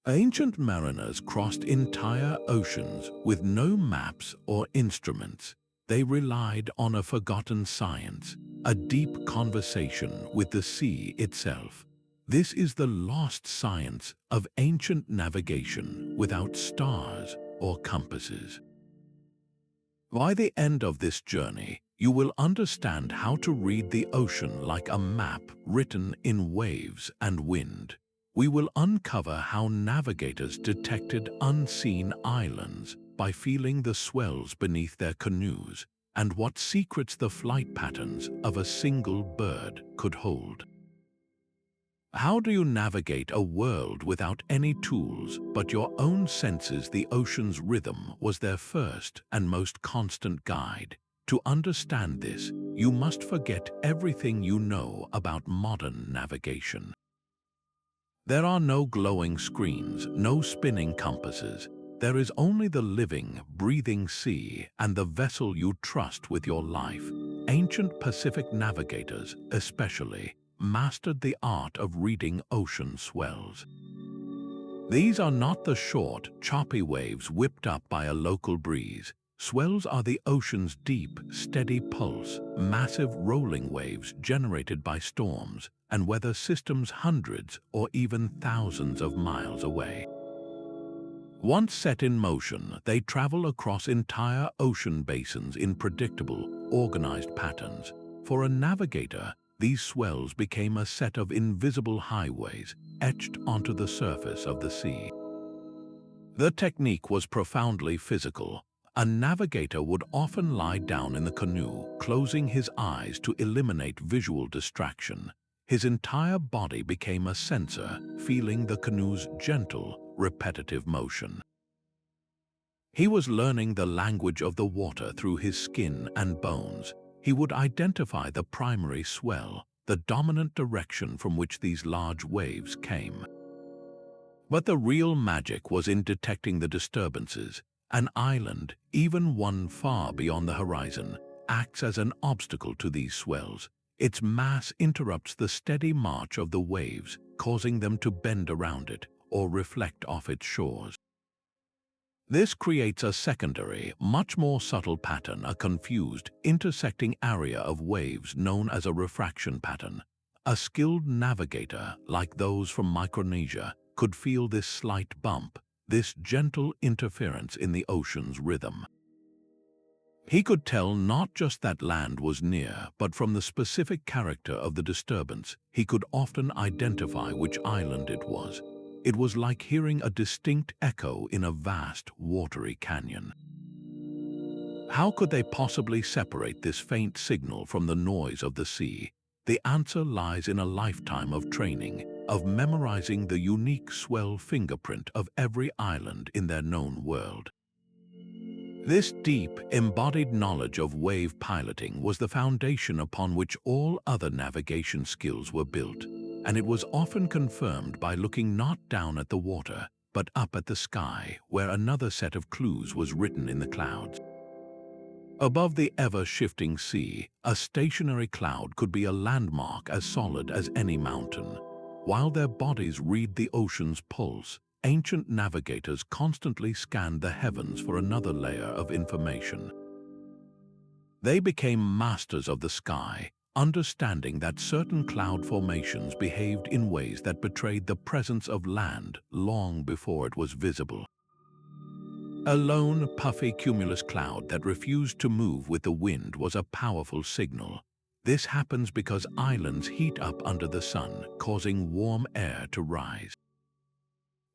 Ancient mariners crossed entire oceans with no maps or instruments. They relied on a forgotten science, a deep conversation with the sea itself. This is the lost science of ancient navigation without stars or compasses. By the end of this journey, you will understand how to read the ocean like a map written in waves and wind. We will uncover how navigators detected unseen islands by feeling the swells beneath their canoes, and what secrets the flight patterns of a single bird could hold. How do you navigate a world without any tools but your own senses? The ocean's rhythm was their first and most constant guide. To understand this, you must forget everything you know about modern navigation. There are no glowing screens, no spinning compasses. There is only the living, breathing sea and the vessel you trust with your life. Ancient Pacific navigators, especially, mastered the art of reading ocean swells. These are not the short, choppy waves whipped up by a local breeze. Swells are the ocean's deep, steady pulse, massive rolling waves generated by storms and weather systems hundreds or even thousands of miles away. Once set in motion, they travel across entire ocean basins in predictable, organized patterns. For a navigator, these swells became a set of invisible highways etched onto the surface of the sea. The technique was profoundly physical. A navigator would often lie down in the canoe, closing his eyes to eliminate visual distraction. His entire body became a sensor, feeling the canoe's gentle, repetitive motion. He was learning the language of the water through his skin and bones. He would identify the primary swell, the dominant direction from which these large waves came. But the real magic was in detecting the disturbances. An island, even one far beyond the horizon, acts as an obstacle to these swells. Its mass interrupts the steady march of the waves, causing them to bend around it or reflect off its shores. This creates a secondary, much more subtle pattern, a confused, intersecting area of waves known as a refraction pattern. A skilled navigator, like those from Micronesia, could feel this slight bump, this gentle interference in the ocean's rhythm. He could tell not just that land was near, but from the specific character of the disturbance, he could often identify which island it was. It was like hearing a distinct echo in a vast, watery canyon. How could they possibly separate this faint signal from the noise of the sea? The answer lies in a lifetime of training, of memorizing the unique swell fingerprint of every island in their known world. This deep, embodied knowledge of wave piloting was the foundation upon which all other navigation skills were built, and it was often confirmed by looking not down at the water, but up at the sky, where another set of clues was written in the clouds. Above the ever-shifting sea, a stationary cloud could be a landmark as solid as any mountain. While their bodies read the ocean's pulse, ancient navigators constantly scanned the heavens for another layer of information. They became masters of the sky, understanding that certain cloud formations behaved in ways that betrayed the presence of land long before it was visible. A lone, puffy cumulus cloud that refused to move with the wind was a powerful signal. This happens because islands heat up under the sun, causing warm air to rise.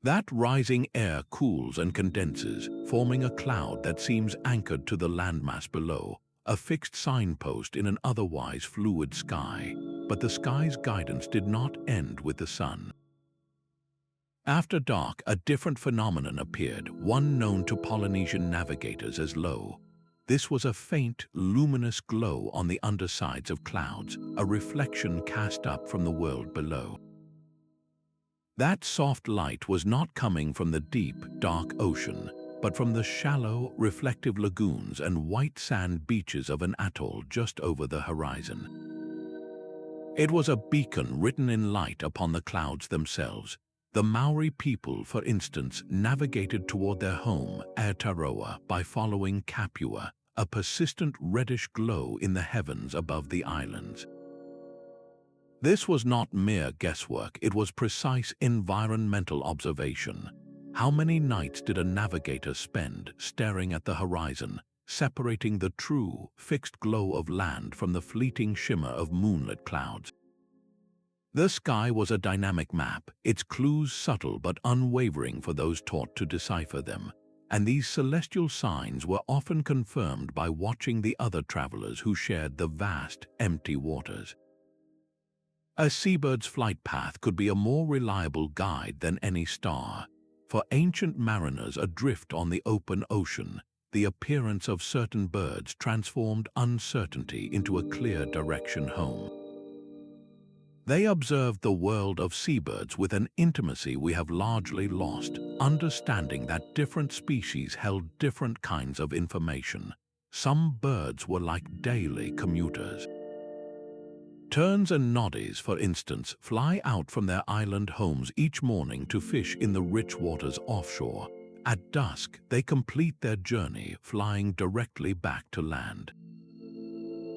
That rising air cools and condenses, forming a cloud that seems anchored to the landmass below, a fixed signpost in an otherwise fluid sky. But the sky's guidance did not end with the sun. After dark, a different phenomenon appeared, one known to Polynesian navigators as lo. This was a faint, luminous glow on the undersides of clouds, a reflection cast up from the world below. That soft light was not coming from the deep, dark ocean, but from the shallow, reflective lagoons and white sand beaches of an atoll just over the horizon. It was a beacon written in light upon the clouds themselves. The Maori people, for instance, navigated toward their home, Aotearoa, by following Kapua, a persistent reddish glow in the heavens above the islands. This was not mere guesswork, it was precise environmental observation. How many nights did a navigator spend staring at the horizon, separating the true, fixed glow of land from the fleeting shimmer of moonlit clouds? The sky was a dynamic map, its clues subtle but unwavering for those taught to decipher them, and these celestial signs were often confirmed by watching the other travelers who shared the vast, empty waters. A seabird's flight path could be a more reliable guide than any star. For ancient mariners adrift on the open ocean, the appearance of certain birds transformed uncertainty into a clear direction home. They observed the world of seabirds with an intimacy we have largely lost, understanding that different species held different kinds of information. Some birds were like daily commuters. Terns and noddies, for instance, fly out from their island homes each morning to fish in the rich waters offshore. At dusk, they complete their journey, flying directly back to land.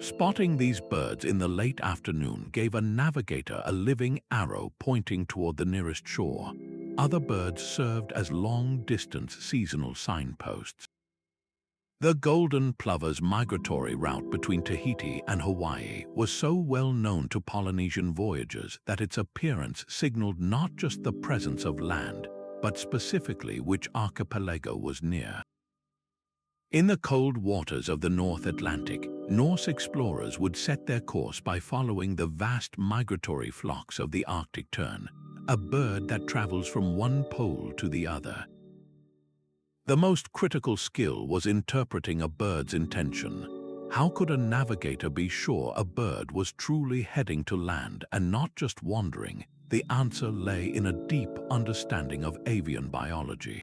Spotting these birds in the late afternoon gave a navigator a living arrow pointing toward the nearest shore. Other birds served as long-distance seasonal signposts. The golden plover's migratory route between Tahiti and Hawaii was so well known to Polynesian voyagers that its appearance signaled not just the presence of land, but specifically which archipelago was near. In the cold waters of the North Atlantic, Norse explorers would set their course by following the vast migratory flocks of the Arctic tern, a bird that travels from one pole to the other. The most critical skill was interpreting a bird's intention. How could a navigator be sure a bird was truly heading to land and not just wandering? The answer lay in a deep understanding of avian biology.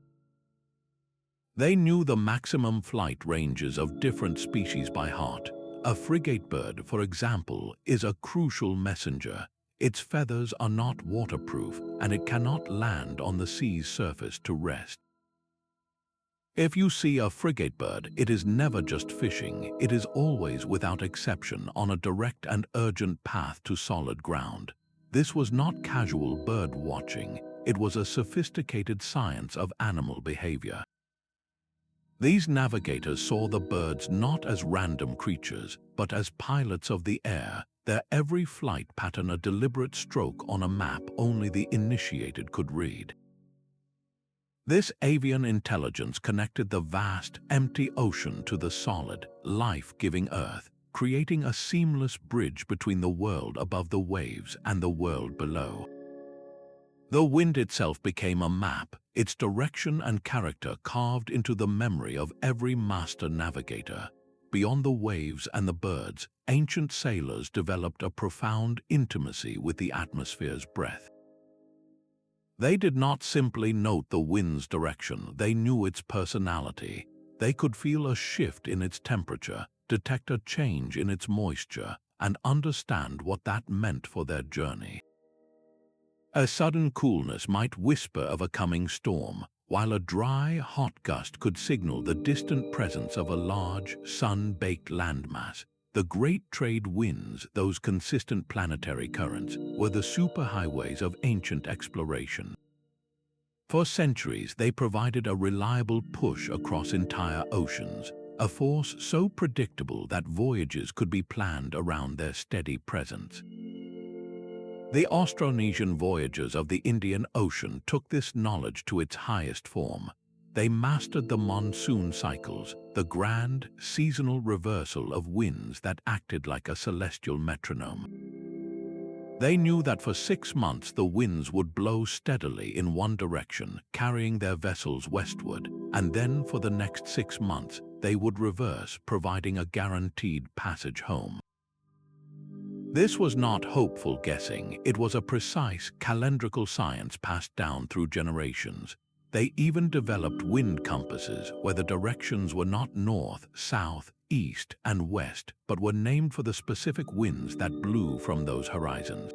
They knew the maximum flight ranges of different species by heart. A frigate bird, for example, is a crucial messenger. Its feathers are not waterproof, and it cannot land on the sea's surface to rest. If you see a frigate bird, it is never just fishing, it is always without exception on a direct and urgent path to solid ground. This was not casual bird watching, it was a sophisticated science of animal behavior. These navigators saw the birds not as random creatures, but as pilots of the air, their every flight pattern a deliberate stroke on a map only the initiated could read. This avian intelligence connected the vast, empty ocean to the solid, life-giving Earth, creating a seamless bridge between the world above the waves and the world below. The wind itself became a map, its direction and character carved into the memory of every master navigator. Beyond the waves and the birds, ancient sailors developed a profound intimacy with the atmosphere's breath. They did not simply note the wind's direction, they knew its personality. They could feel a shift in its temperature, detect a change in its moisture, and understand what that meant for their journey. A sudden coolness might whisper of a coming storm, while a dry, hot gust could signal the distant presence of a large, sun-baked landmass. The great trade winds, those consistent planetary currents, were the superhighways of ancient exploration. For centuries, they provided a reliable push across entire oceans, a force so predictable that voyages could be planned around their steady presence. The Austronesian voyagers of the Indian Ocean took this knowledge to its highest form. They mastered the monsoon cycles, the grand, seasonal reversal of winds that acted like a celestial metronome. They knew that for 6 months the winds would blow steadily in one direction, carrying their vessels westward, and then for the next 6 months they would reverse, providing a guaranteed passage home. This was not hopeful guessing, it was a precise, calendrical science passed down through generations. They even developed wind compasses where the directions were not north, south, east, and west, but were named for the specific winds that blew from those horizons.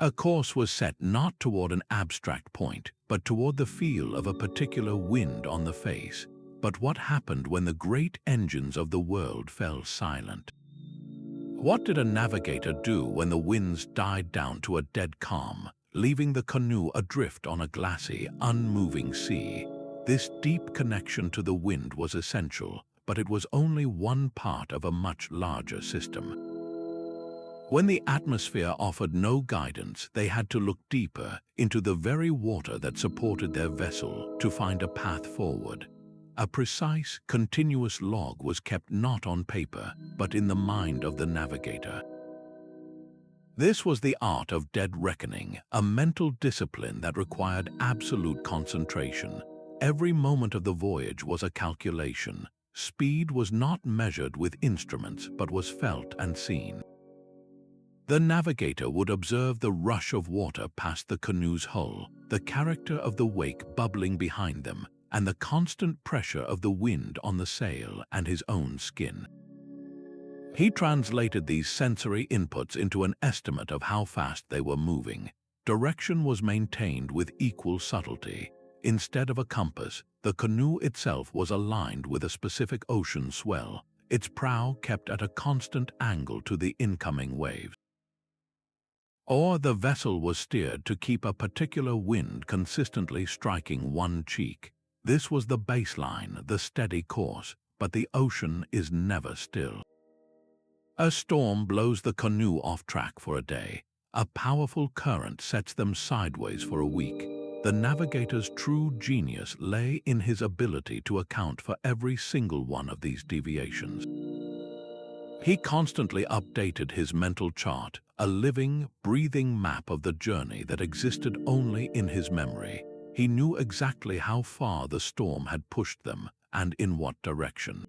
A course was set not toward an abstract point, but toward the feel of a particular wind on the face. But what happened when the great engines of the world fell silent? What did a navigator do when the winds died down to a dead calm, leaving the canoe adrift on a glassy, unmoving sea? This deep connection to the wind was essential, but it was only one part of a much larger system. When the atmosphere offered no guidance, they had to look deeper into the very water that supported their vessel to find a path forward. A precise, continuous log was kept not on paper, but in the mind of the navigator. This was the art of dead reckoning, a mental discipline that required absolute concentration. Every moment of the voyage was a calculation. Speed was not measured with instruments, but was felt and seen. The navigator would observe the rush of water past the canoe's hull, the character of the wake bubbling behind them, and the constant pressure of the wind on the sail and his own skin. He translated these sensory inputs into an estimate of how fast they were moving. Direction was maintained with equal subtlety. Instead of a compass, the canoe itself was aligned with a specific ocean swell, its prow kept at a constant angle to the incoming waves. Or the vessel was steered to keep a particular wind consistently striking one cheek. This was the baseline, the steady course, but the ocean is never still. A storm blows the canoe off track for a day. A powerful current sets them sideways for a week. The navigator's true genius lay in his ability to account for every single one of these deviations. He constantly updated his mental chart, a living, breathing map of the journey that existed only in his memory. He knew exactly how far the storm had pushed them and in what direction.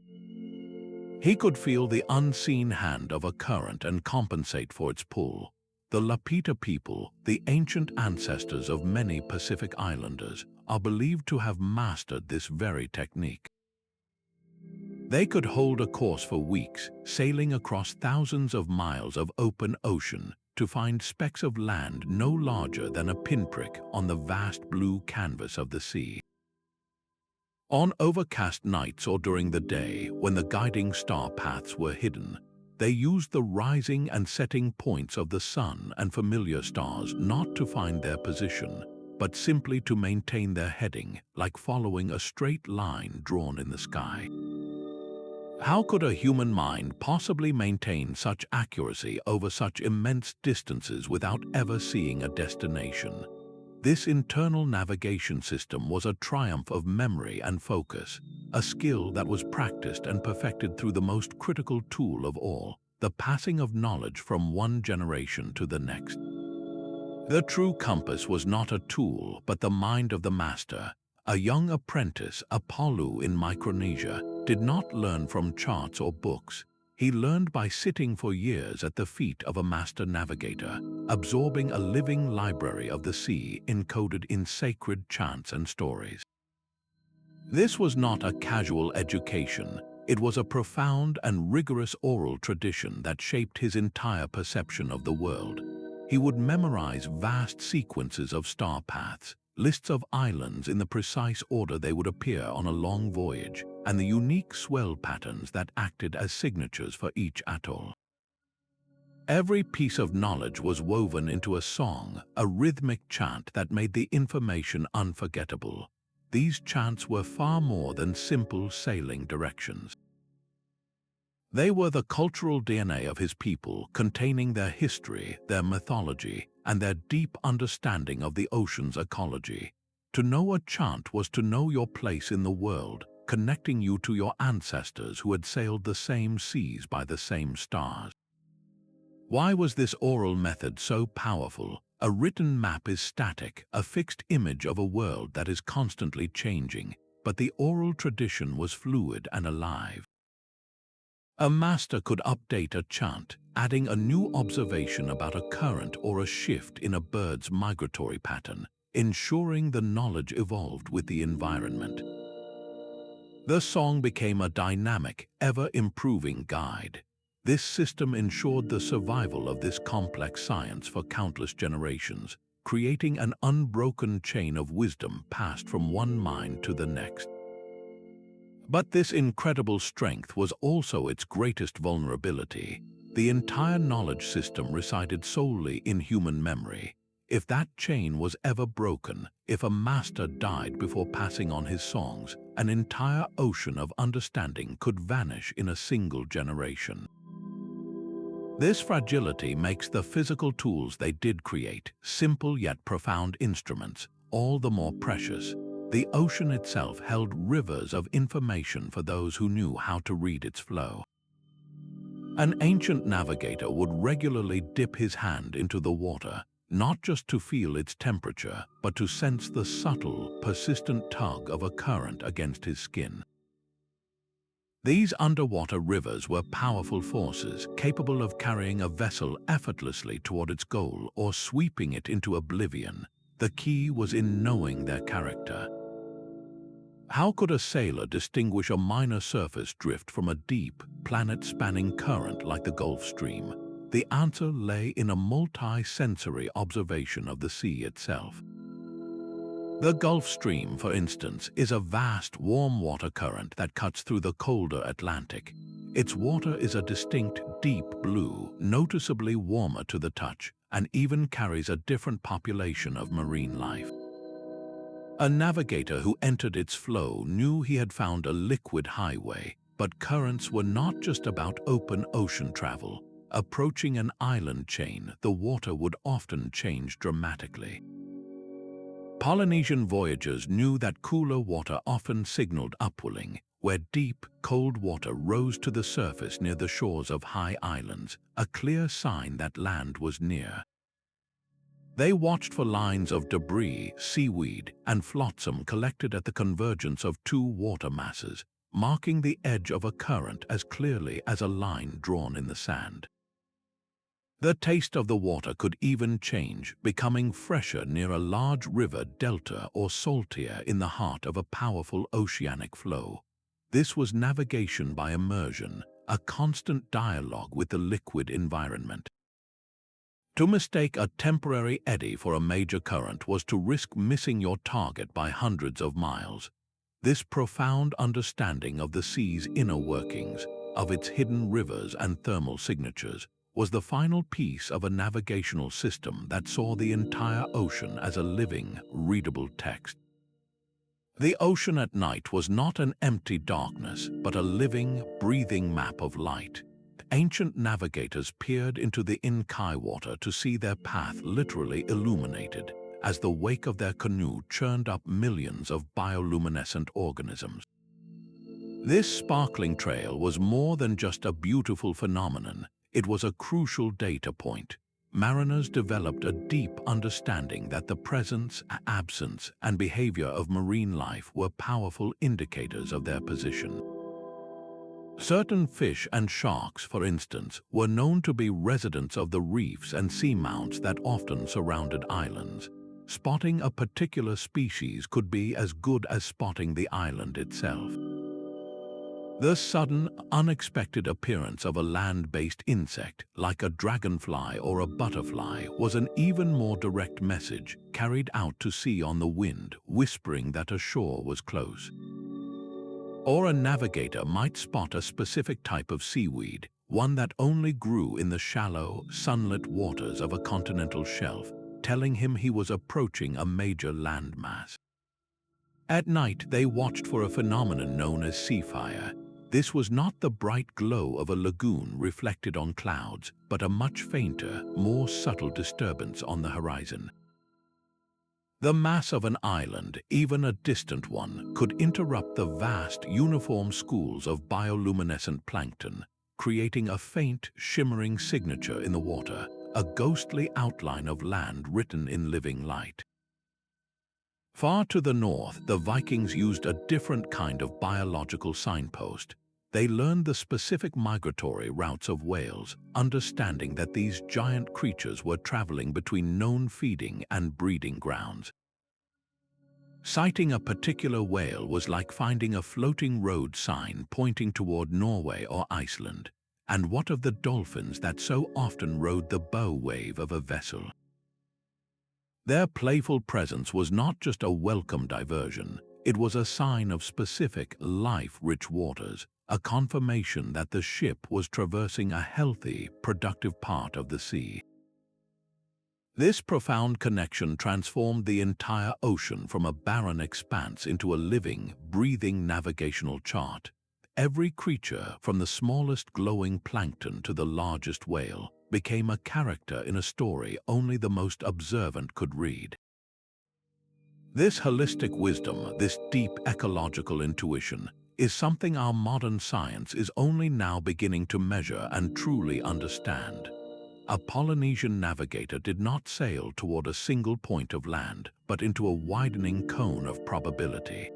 He could feel the unseen hand of a current and compensate for its pull. The Lapita people, the ancient ancestors of many Pacific Islanders, are believed to have mastered this very technique. They could hold a course for weeks, sailing across thousands of miles of open ocean to find specks of land no larger than a pinprick on the vast blue canvas of the sea. On overcast nights or during the day, when the guiding star paths were hidden, they used the rising and setting points of the sun and familiar stars not to find their position, but simply to maintain their heading, like following a straight line drawn in the sky. How could a human mind possibly maintain such accuracy over such immense distances without ever seeing a destination? This internal navigation system was a triumph of memory and focus, a skill that was practiced and perfected through the most critical tool of all, the passing of knowledge from one generation to the next. The true compass was not a tool, but the mind of the master. A young apprentice, a Palu in Micronesia, did not learn from charts or books. He learned by sitting for years at the feet of a master navigator, absorbing a living library of the sea encoded in sacred chants and stories. This was not a casual education. It was a profound and rigorous oral tradition that shaped his entire perception of the world. He would memorize vast sequences of star paths, lists of islands in the precise order they would appear on a long voyage, and the unique swell patterns that acted as signatures for each atoll. Every piece of knowledge was woven into a song, a rhythmic chant that made the information unforgettable. These chants were far more than simple sailing directions. They were the cultural DNA of his people, containing their history, their mythology, and their deep understanding of the ocean's ecology. To know a chant was to know your place in the world, connecting you to your ancestors who had sailed the same seas by the same stars. Why was this oral method so powerful? A written map is static, a fixed image of a world that is constantly changing, but the oral tradition was fluid and alive. A master could update a chant, adding a new observation about a current or a shift in a bird's migratory pattern, ensuring the knowledge evolved with the environment. The song became a dynamic, ever-improving guide. This system ensured the survival of this complex science for countless generations, creating an unbroken chain of wisdom passed from one mind to the next. But this incredible strength was also its greatest vulnerability. The entire knowledge system resided solely in human memory. If that chain was ever broken, if a master died before passing on his songs, an entire ocean of understanding could vanish in a single generation. This fragility makes the physical tools they did create, simple yet profound instruments, all the more precious. The ocean itself held rivers of information for those who knew how to read its flow. An ancient navigator would regularly dip his hand into the water, not just to feel its temperature, but to sense the subtle, persistent tug of a current against his skin. These underwater rivers were powerful forces, capable of carrying a vessel effortlessly toward its goal or sweeping it into oblivion. The key was in knowing their character. How could a sailor distinguish a minor surface drift from a deep, planet-spanning current like the Gulf Stream? The answer lay in a multi-sensory observation of the sea itself. The Gulf Stream, for instance, is a vast, warm water current that cuts through the colder Atlantic. Its water is a distinct, deep blue, noticeably warmer to the touch, and even carries a different population of marine life. A navigator who entered its flow knew he had found a liquid highway, but currents were not just about open ocean travel. Approaching an island chain, the water would often change dramatically. Polynesian voyagers knew that cooler water often signaled upwelling, where deep, cold water rose to the surface near the shores of high islands, a clear sign that land was near. They watched for lines of debris, seaweed, and flotsam collected at the convergence of two water masses, marking the edge of a current as clearly as a line drawn in the sand. The taste of the water could even change, becoming fresher near a large river delta or saltier in the heart of a powerful oceanic flow. This was navigation by immersion, a constant dialogue with the liquid environment. To mistake a temporary eddy for a major current was to risk missing your target by hundreds of miles. This profound understanding of the sea's inner workings, of its hidden rivers and thermal signatures, was the final piece of a navigational system that saw the entire ocean as a living, readable text. The ocean at night was not an empty darkness, but a living, breathing map of light. Ancient navigators peered into the in-kai water to see their path literally illuminated, as the wake of their canoe churned up millions of bioluminescent organisms. This sparkling trail was more than just a beautiful phenomenon. It was a crucial data point. Mariners developed a deep understanding that the presence, absence, and behavior of marine life were powerful indicators of their position. Certain fish and sharks, for instance, were known to be residents of the reefs and seamounts that often surrounded islands. Spotting a particular species could be as good as spotting the island itself. The sudden, unexpected appearance of a land-based insect, like a dragonfly or a butterfly, was an even more direct message carried out to sea on the wind, whispering that a shore was close. Or a navigator might spot a specific type of seaweed, one that only grew in the shallow, sunlit waters of a continental shelf, telling him he was approaching a major landmass. At night, they watched for a phenomenon known as sea fire. This was not the bright glow of a lagoon reflected on clouds, but a much fainter, more subtle disturbance on the horizon. The mass of an island, even a distant one, could interrupt the vast, uniform schools of bioluminescent plankton, creating a faint, shimmering signature in the water, a ghostly outline of land written in living light. Far to the north, the Vikings used a different kind of biological signpost. They learned the specific migratory routes of whales, understanding that these giant creatures were traveling between known feeding and breeding grounds. Sighting a particular whale was like finding a floating road sign pointing toward Norway or Iceland. And what of the dolphins that so often rode the bow wave of a vessel? Their playful presence was not just a welcome diversion, it was a sign of specific, life-rich waters, a confirmation that the ship was traversing a healthy, productive part of the sea. This profound connection transformed the entire ocean from a barren expanse into a living, breathing navigational chart. Every creature, from the smallest glowing plankton to the largest whale, became a character in a story only the most observant could read. This holistic wisdom, this deep ecological intuition, is something our modern science is only now beginning to measure and truly understand. A Polynesian navigator did not sail toward a single point of land, but into a widening cone of probability.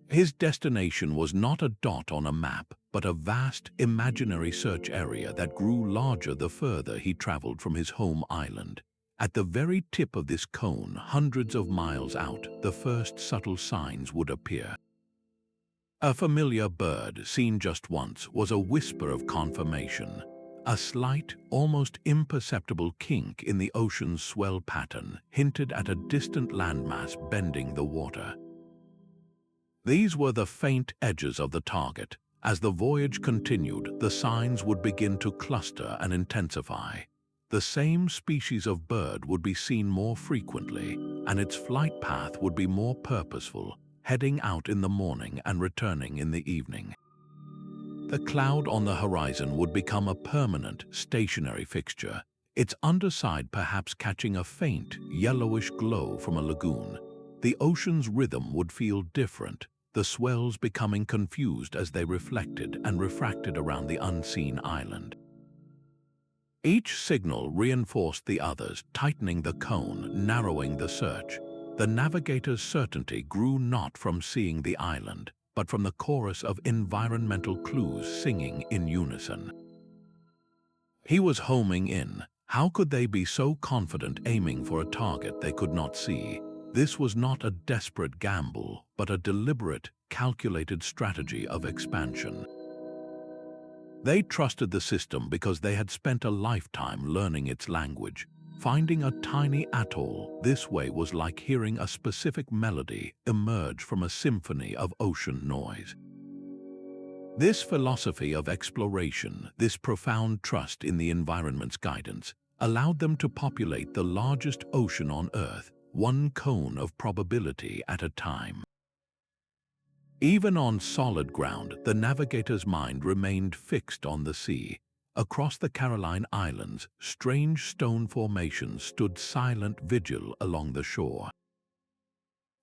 His destination was not a dot on a map, but a vast, imaginary search area that grew larger the further he traveled from his home island. At the very tip of this cone, hundreds of miles out, the first subtle signs would appear. A familiar bird, seen just once, was a whisper of confirmation. A slight, almost imperceptible kink in the ocean's swell pattern hinted at a distant landmass bending the water. These were the faint edges of the target. As the voyage continued, the signs would begin to cluster and intensify. The same species of bird would be seen more frequently, and its flight path would be more purposeful, heading out in the morning and returning in the evening. The cloud on the horizon would become a permanent, stationary fixture, its underside perhaps catching a faint, yellowish glow from a lagoon. The ocean's rhythm would feel different, the swells becoming confused as they reflected and refracted around the unseen island. Each signal reinforced the others, tightening the cone, narrowing the search. The navigator's certainty grew not from seeing the island, but from the chorus of environmental clues singing in unison. He was homing in. How could they be so confident aiming for a target they could not see? This was not a desperate gamble, but a deliberate, calculated strategy of expansion. They trusted the system because they had spent a lifetime learning its language. Finding a tiny atoll this way was like hearing a specific melody emerge from a symphony of ocean noise. This philosophy of exploration, this profound trust in the environment's guidance, allowed them to populate the largest ocean on Earth, one cone of probability at a time. Even on solid ground, the navigator's mind remained fixed on the sea. Across the Caroline Islands, strange stone formations stood silent vigil along the shore.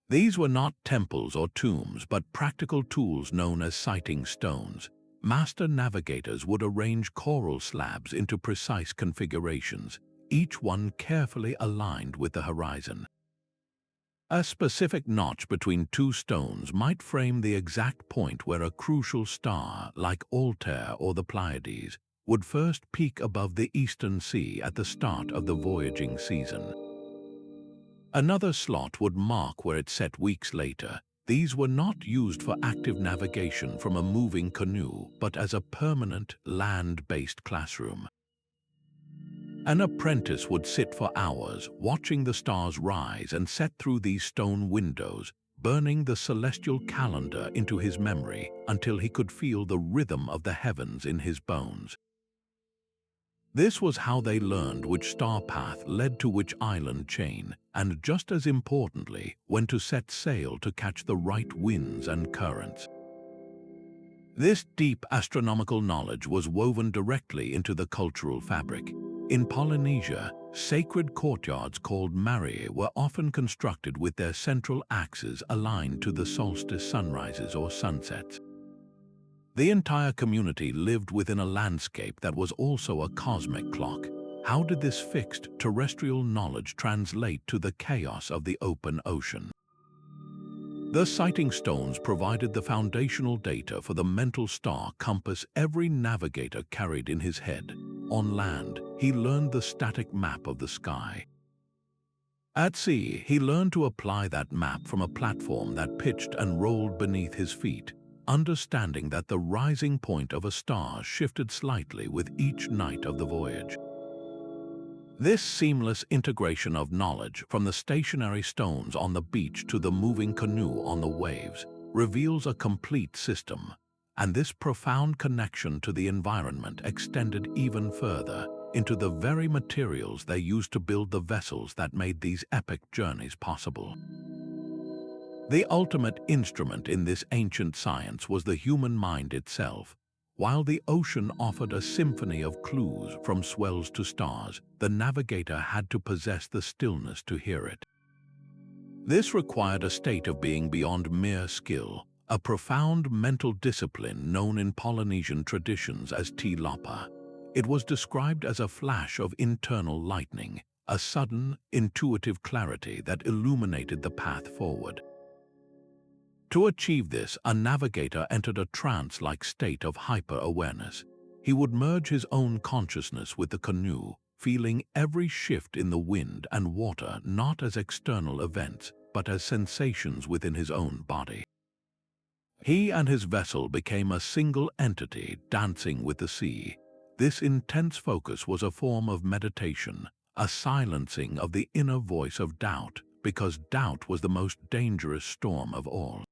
These were not temples or tombs, but practical tools known as sighting stones. Master navigators would arrange coral slabs into precise configurations, each one carefully aligned with the horizon. A specific notch between two stones might frame the exact point where a crucial star, like Altair or the Pleiades, would first peak above the eastern sea at the start of the voyaging season. Another slot would mark where it set weeks later. These were not used for active navigation from a moving canoe, but as a permanent, land-based classroom. An apprentice would sit for hours, watching the stars rise and set through these stone windows, burning the celestial calendar into his memory until he could feel the rhythm of the heavens in his bones. This was how they learned which star path led to which island chain, and just as importantly, when to set sail to catch the right winds and currents. This deep astronomical knowledge was woven directly into the cultural fabric. In Polynesia, sacred courtyards called marae were often constructed with their central axes aligned to the solstice sunrises or sunsets. The entire community lived within a landscape that was also a cosmic clock. How did this fixed terrestrial knowledge translate to the chaos of the open ocean? The sighting stones provided the foundational data for the mental star compass every navigator carried in his head. On land, he learned the static map of the sky. At sea, he learned to apply that map from a platform that pitched and rolled beneath his feet. understanding that the rising point of a star shifted slightly with each night of the voyage. This seamless integration of knowledge, from the stationary stones on the beach to the moving canoe on the waves, reveals a complete system, and this profound connection to the environment extended even further into the very materials they used to build the vessels that made these epic journeys possible. The ultimate instrument in this ancient science was the human mind itself. While the ocean offered a symphony of clues from swells to stars, the navigator had to possess the stillness to hear it. This required a state of being beyond mere skill, a profound mental discipline known in Polynesian traditions as T-Lauper. It was described as a flash of internal lightning, a sudden, intuitive clarity that illuminated the path forward. To achieve this, a navigator entered a trance-like state of hyper-awareness. He would merge his own consciousness with the canoe, feeling every shift in the wind and water not as external events, but as sensations within his own body. He and his vessel became a single entity dancing with the sea. This intense focus was a form of meditation, a silencing of the inner voice of doubt, because doubt was the most dangerous storm of all.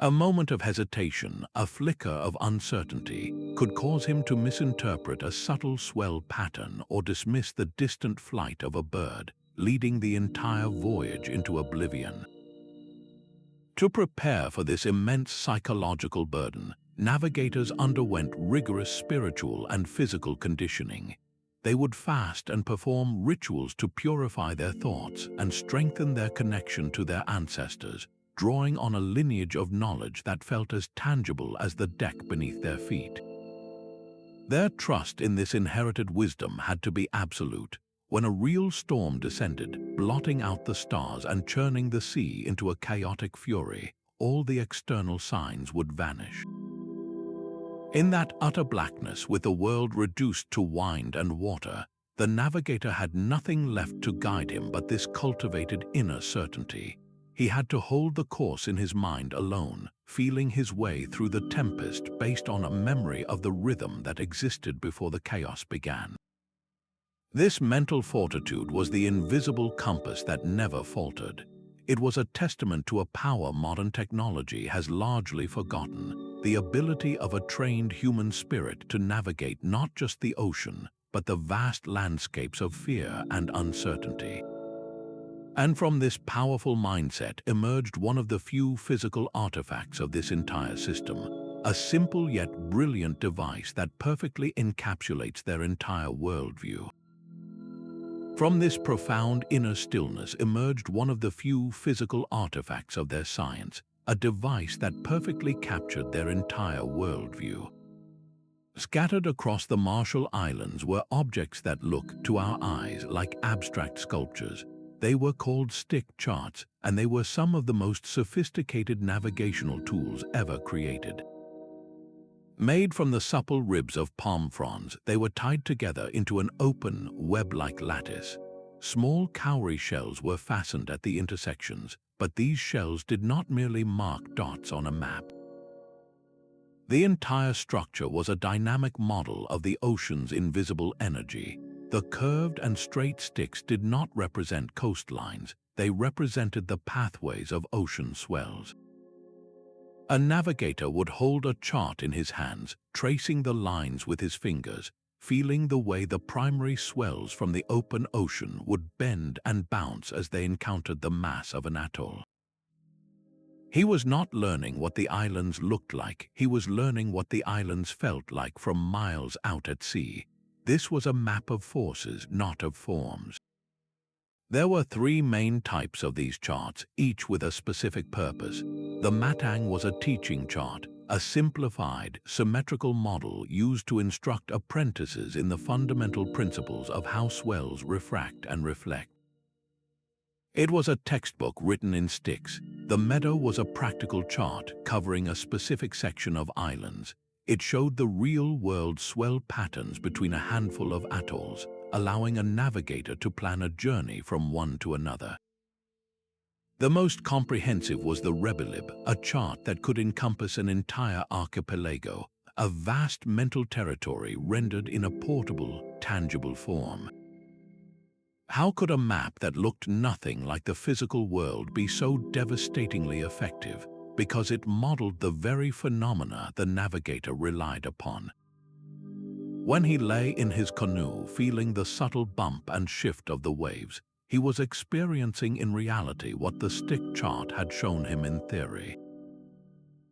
A moment of hesitation, a flicker of uncertainty, could cause him to misinterpret a subtle swell pattern or dismiss the distant flight of a bird, leading the entire voyage into oblivion. To prepare for this immense psychological burden, navigators underwent rigorous spiritual and physical conditioning. They would fast and perform rituals to purify their thoughts and strengthen their connection to their ancestors, drawing on a lineage of knowledge that felt as tangible as the deck beneath their feet. Their trust in this inherited wisdom had to be absolute. When a real storm descended, blotting out the stars and churning the sea into a chaotic fury, all the external signs would vanish. In that utter blackness, with the world reduced to wind and water, the navigator had nothing left to guide him but this cultivated inner certainty. He had to hold the course in his mind alone, feeling his way through the tempest based on a memory of the rhythm that existed before the chaos began. This mental fortitude was the invisible compass that never faltered. It was a testament to a power modern technology has largely forgotten, the ability of a trained human spirit to navigate not just the ocean, but the vast landscapes of fear and uncertainty. And from this powerful mindset emerged one of the few physical artifacts of this entire system, a simple yet brilliant device that perfectly encapsulates their entire worldview. From this profound inner stillness emerged one of the few physical artifacts of their science, a device that perfectly captured their entire worldview. Scattered across the Marshall Islands were objects that look, to our eyes, like abstract sculptures. They were called stick charts, and they were some of the most sophisticated navigational tools ever created. Made from the supple ribs of palm fronds, they were tied together into an open, web-like lattice. Small cowrie shells were fastened at the intersections, but these shells did not merely mark dots on a map. The entire structure was a dynamic model of the ocean's invisible energy. The curved and straight sticks did not represent coastlines, they represented the pathways of ocean swells. A navigator would hold a chart in his hands, tracing the lines with his fingers, feeling the way the primary swells from the open ocean would bend and bounce as they encountered the mass of an atoll. He was not learning what the islands looked like, he was learning what the islands felt like from miles out at sea. This was a map of forces, not of forms. There were three main types of these charts, each with a specific purpose. The matang was a teaching chart, a simplified, symmetrical model used to instruct apprentices in the fundamental principles of how swells refract and reflect. It was a textbook written in sticks. The meadow was a practical chart covering a specific section of islands. It showed the real-world swell patterns between a handful of atolls, allowing a navigator to plan a journey from one to another. The most comprehensive was the Rebelib, a chart that could encompass an entire archipelago, a vast mental territory rendered in a portable, tangible form. How could a map that looked nothing like the physical world be so devastatingly effective? Because it modeled the very phenomena the navigator relied upon. When he lay in his canoe feeling the subtle bump and shift of the waves, he was experiencing in reality what the stick chart had shown him in theory.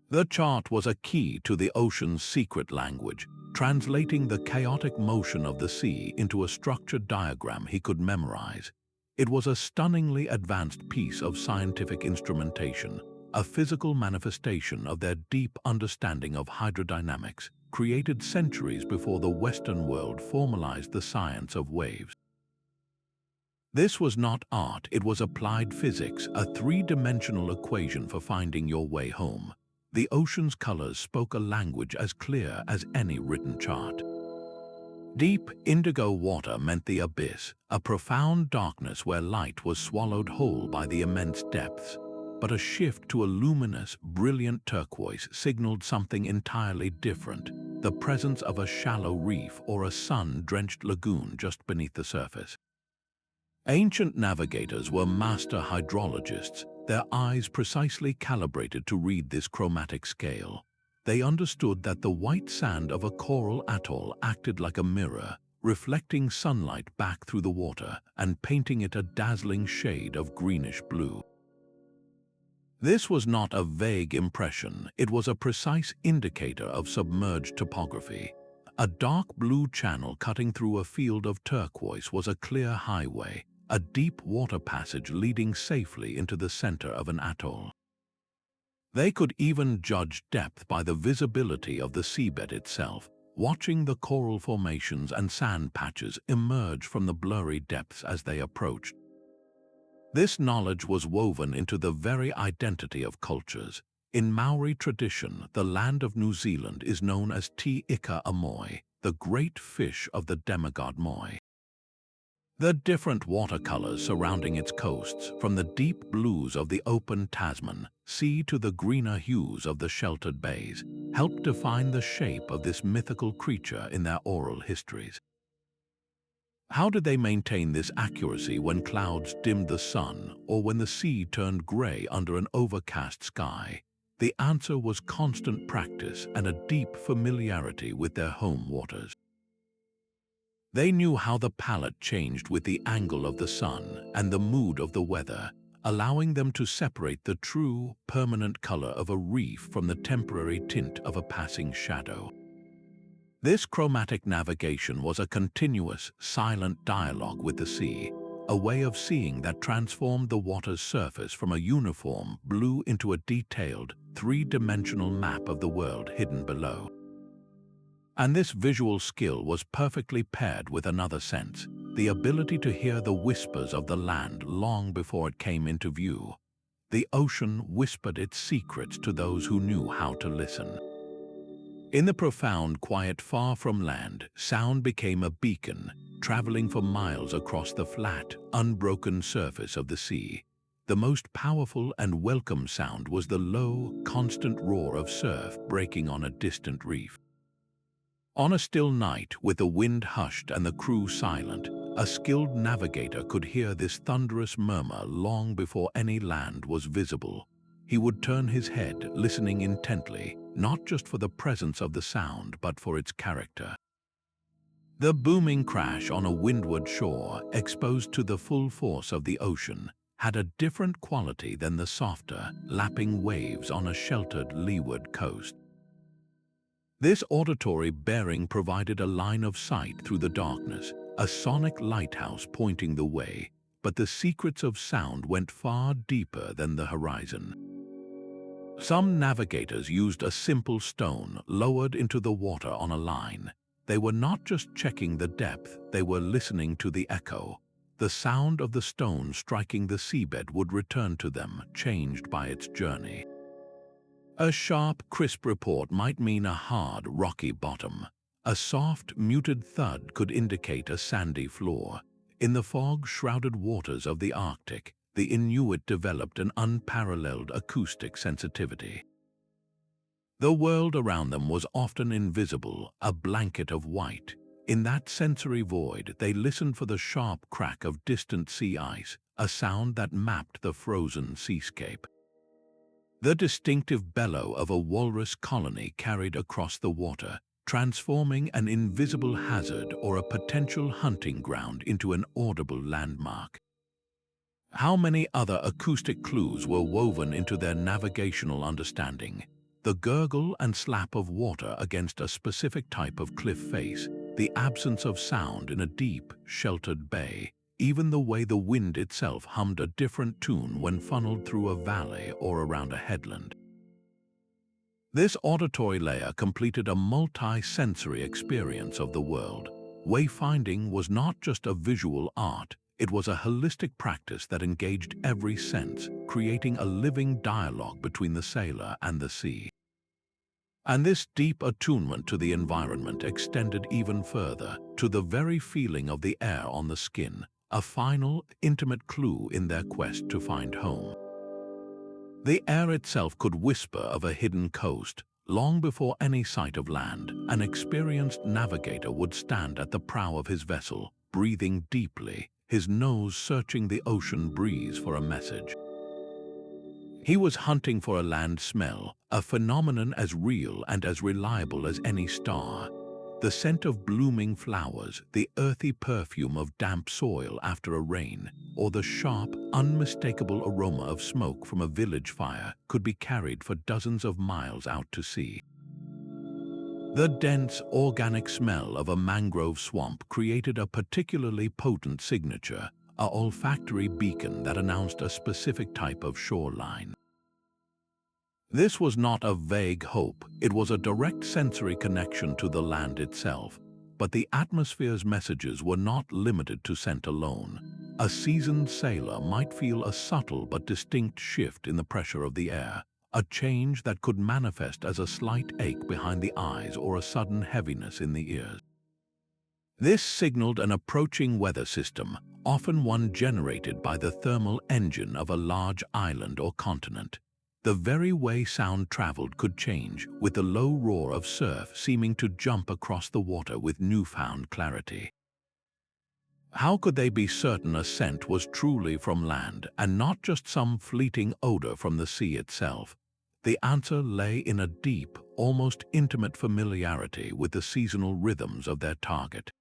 The chart was a key to the ocean's secret language, translating the chaotic motion of the sea into a structured diagram he could memorize. It was a stunningly advanced piece of scientific instrumentation, a physical manifestation of their deep understanding of hydrodynamics, created centuries before the Western world formalized the science of waves. This was not art, it was applied physics, a three-dimensional equation for finding your way home. The ocean's colors spoke a language as clear as any written chart. Deep indigo water meant the abyss, a profound darkness where light was swallowed whole by the immense depths. But a shift to a luminous, brilliant turquoise signaled something entirely different, the presence of a shallow reef or a sun-drenched lagoon just beneath the surface. Ancient navigators were master hydrologists, their eyes precisely calibrated to read this chromatic scale. They understood that the white sand of a coral atoll acted like a mirror, reflecting sunlight back through the water and painting it a dazzling shade of greenish blue. This was not a vague impression, it was a precise indicator of submerged topography. A dark blue channel cutting through a field of turquoise was a clear highway, a deep water passage leading safely into the center of an atoll. They could even judge depth by the visibility of the seabed itself, watching the coral formations and sand patches emerge from the blurry depths as they approached. This knowledge was woven into the very identity of cultures. In Maori tradition, the land of New Zealand is known as Te Ika a Moi, the great fish of the demigod Moi. The different watercolors surrounding its coasts, from the deep blues of the open Tasman Sea to the greener hues of the sheltered bays, help define the shape of this mythical creature in their oral histories. How did they maintain this accuracy when clouds dimmed the sun or when the sea turned gray under an overcast sky? The answer was constant practice and a deep familiarity with their home waters. They knew how the palette changed with the angle of the sun and the mood of the weather, allowing them to separate the true, permanent color of a reef from the temporary tint of a passing shadow. This chromatic navigation was a continuous, silent dialogue with the sea, a way of seeing that transformed the water's surface from a uniform blue into a detailed, three-dimensional map of the world hidden below. And this visual skill was perfectly paired with another sense, the ability to hear the whispers of the land long before it came into view. The ocean whispered its secrets to those who knew how to listen. In the profound quiet far from land, sound became a beacon, traveling for miles across the flat, unbroken surface of the sea. The most powerful and welcome sound was the low, constant roar of surf breaking on a distant reef. On a still night, with the wind hushed and the crew silent, a skilled navigator could hear this thunderous murmur long before any land was visible. He would turn his head, listening intently, not just for the presence of the sound, but for its character. The booming crash on a windward shore, exposed to the full force of the ocean, had a different quality than the softer, lapping waves on a sheltered leeward coast. This auditory bearing provided a line of sight through the darkness, a sonic lighthouse pointing the way, but the secrets of sound went far deeper than the horizon. Some navigators used a simple stone lowered into the water on a line. They were not just checking the depth, they were listening to the echo. The sound of the stone striking the seabed would return to them, changed by its journey. A sharp, crisp report might mean a hard, rocky bottom. A soft, muted thud could indicate a sandy floor. In the fog-shrouded waters of the Arctic, the Inuit developed an unparalleled acoustic sensitivity. The world around them was often invisible, a blanket of white. In that sensory void, they listened for the sharp crack of distant sea ice, a sound that mapped the frozen seascape. The distinctive bellow of a walrus colony carried across the water, transforming an invisible hazard or a potential hunting ground into an audible landmark. How many other acoustic clues were woven into their navigational understanding? The gurgle and slap of water against a specific type of cliff face, the absence of sound in a deep, sheltered bay, even the way the wind itself hummed a different tune when funneled through a valley or around a headland. This auditory layer completed a multi-sensory experience of the world. Wayfinding was not just a visual art, it was a holistic practice that engaged every sense, creating a living dialogue between the sailor and the sea. And this deep attunement to the environment extended even further, to the very feeling of the air on the skin, a final, intimate clue in their quest to find home. The air itself could whisper of a hidden coast. Long before any sight of land, an experienced navigator would stand at the prow of his vessel, breathing deeply, his nose searching the ocean breeze for a message. He was hunting for a land smell, a phenomenon as real and as reliable as any star. The scent of blooming flowers, the earthy perfume of damp soil after a rain, or the sharp, unmistakable aroma of smoke from a village fire could be carried for dozens of miles out to sea. The dense, organic smell of a mangrove swamp created a particularly potent signature, an olfactory beacon that announced a specific type of shoreline. This was not a vague hope, it was a direct sensory connection to the land itself. But the atmosphere's messages were not limited to scent alone. A seasoned sailor might feel a subtle but distinct shift in the pressure of the air, a change that could manifest as a slight ache behind the eyes or a sudden heaviness in the ears. This signaled an approaching weather system, often one generated by the thermal engine of a large island or continent. The very way sound traveled could change, with the low roar of surf seeming to jump across the water with newfound clarity. How could they be certain a scent was truly from land and not just some fleeting odor from the sea itself? The answer lay in a deep, almost intimate familiarity with the seasonal rhythms of their target.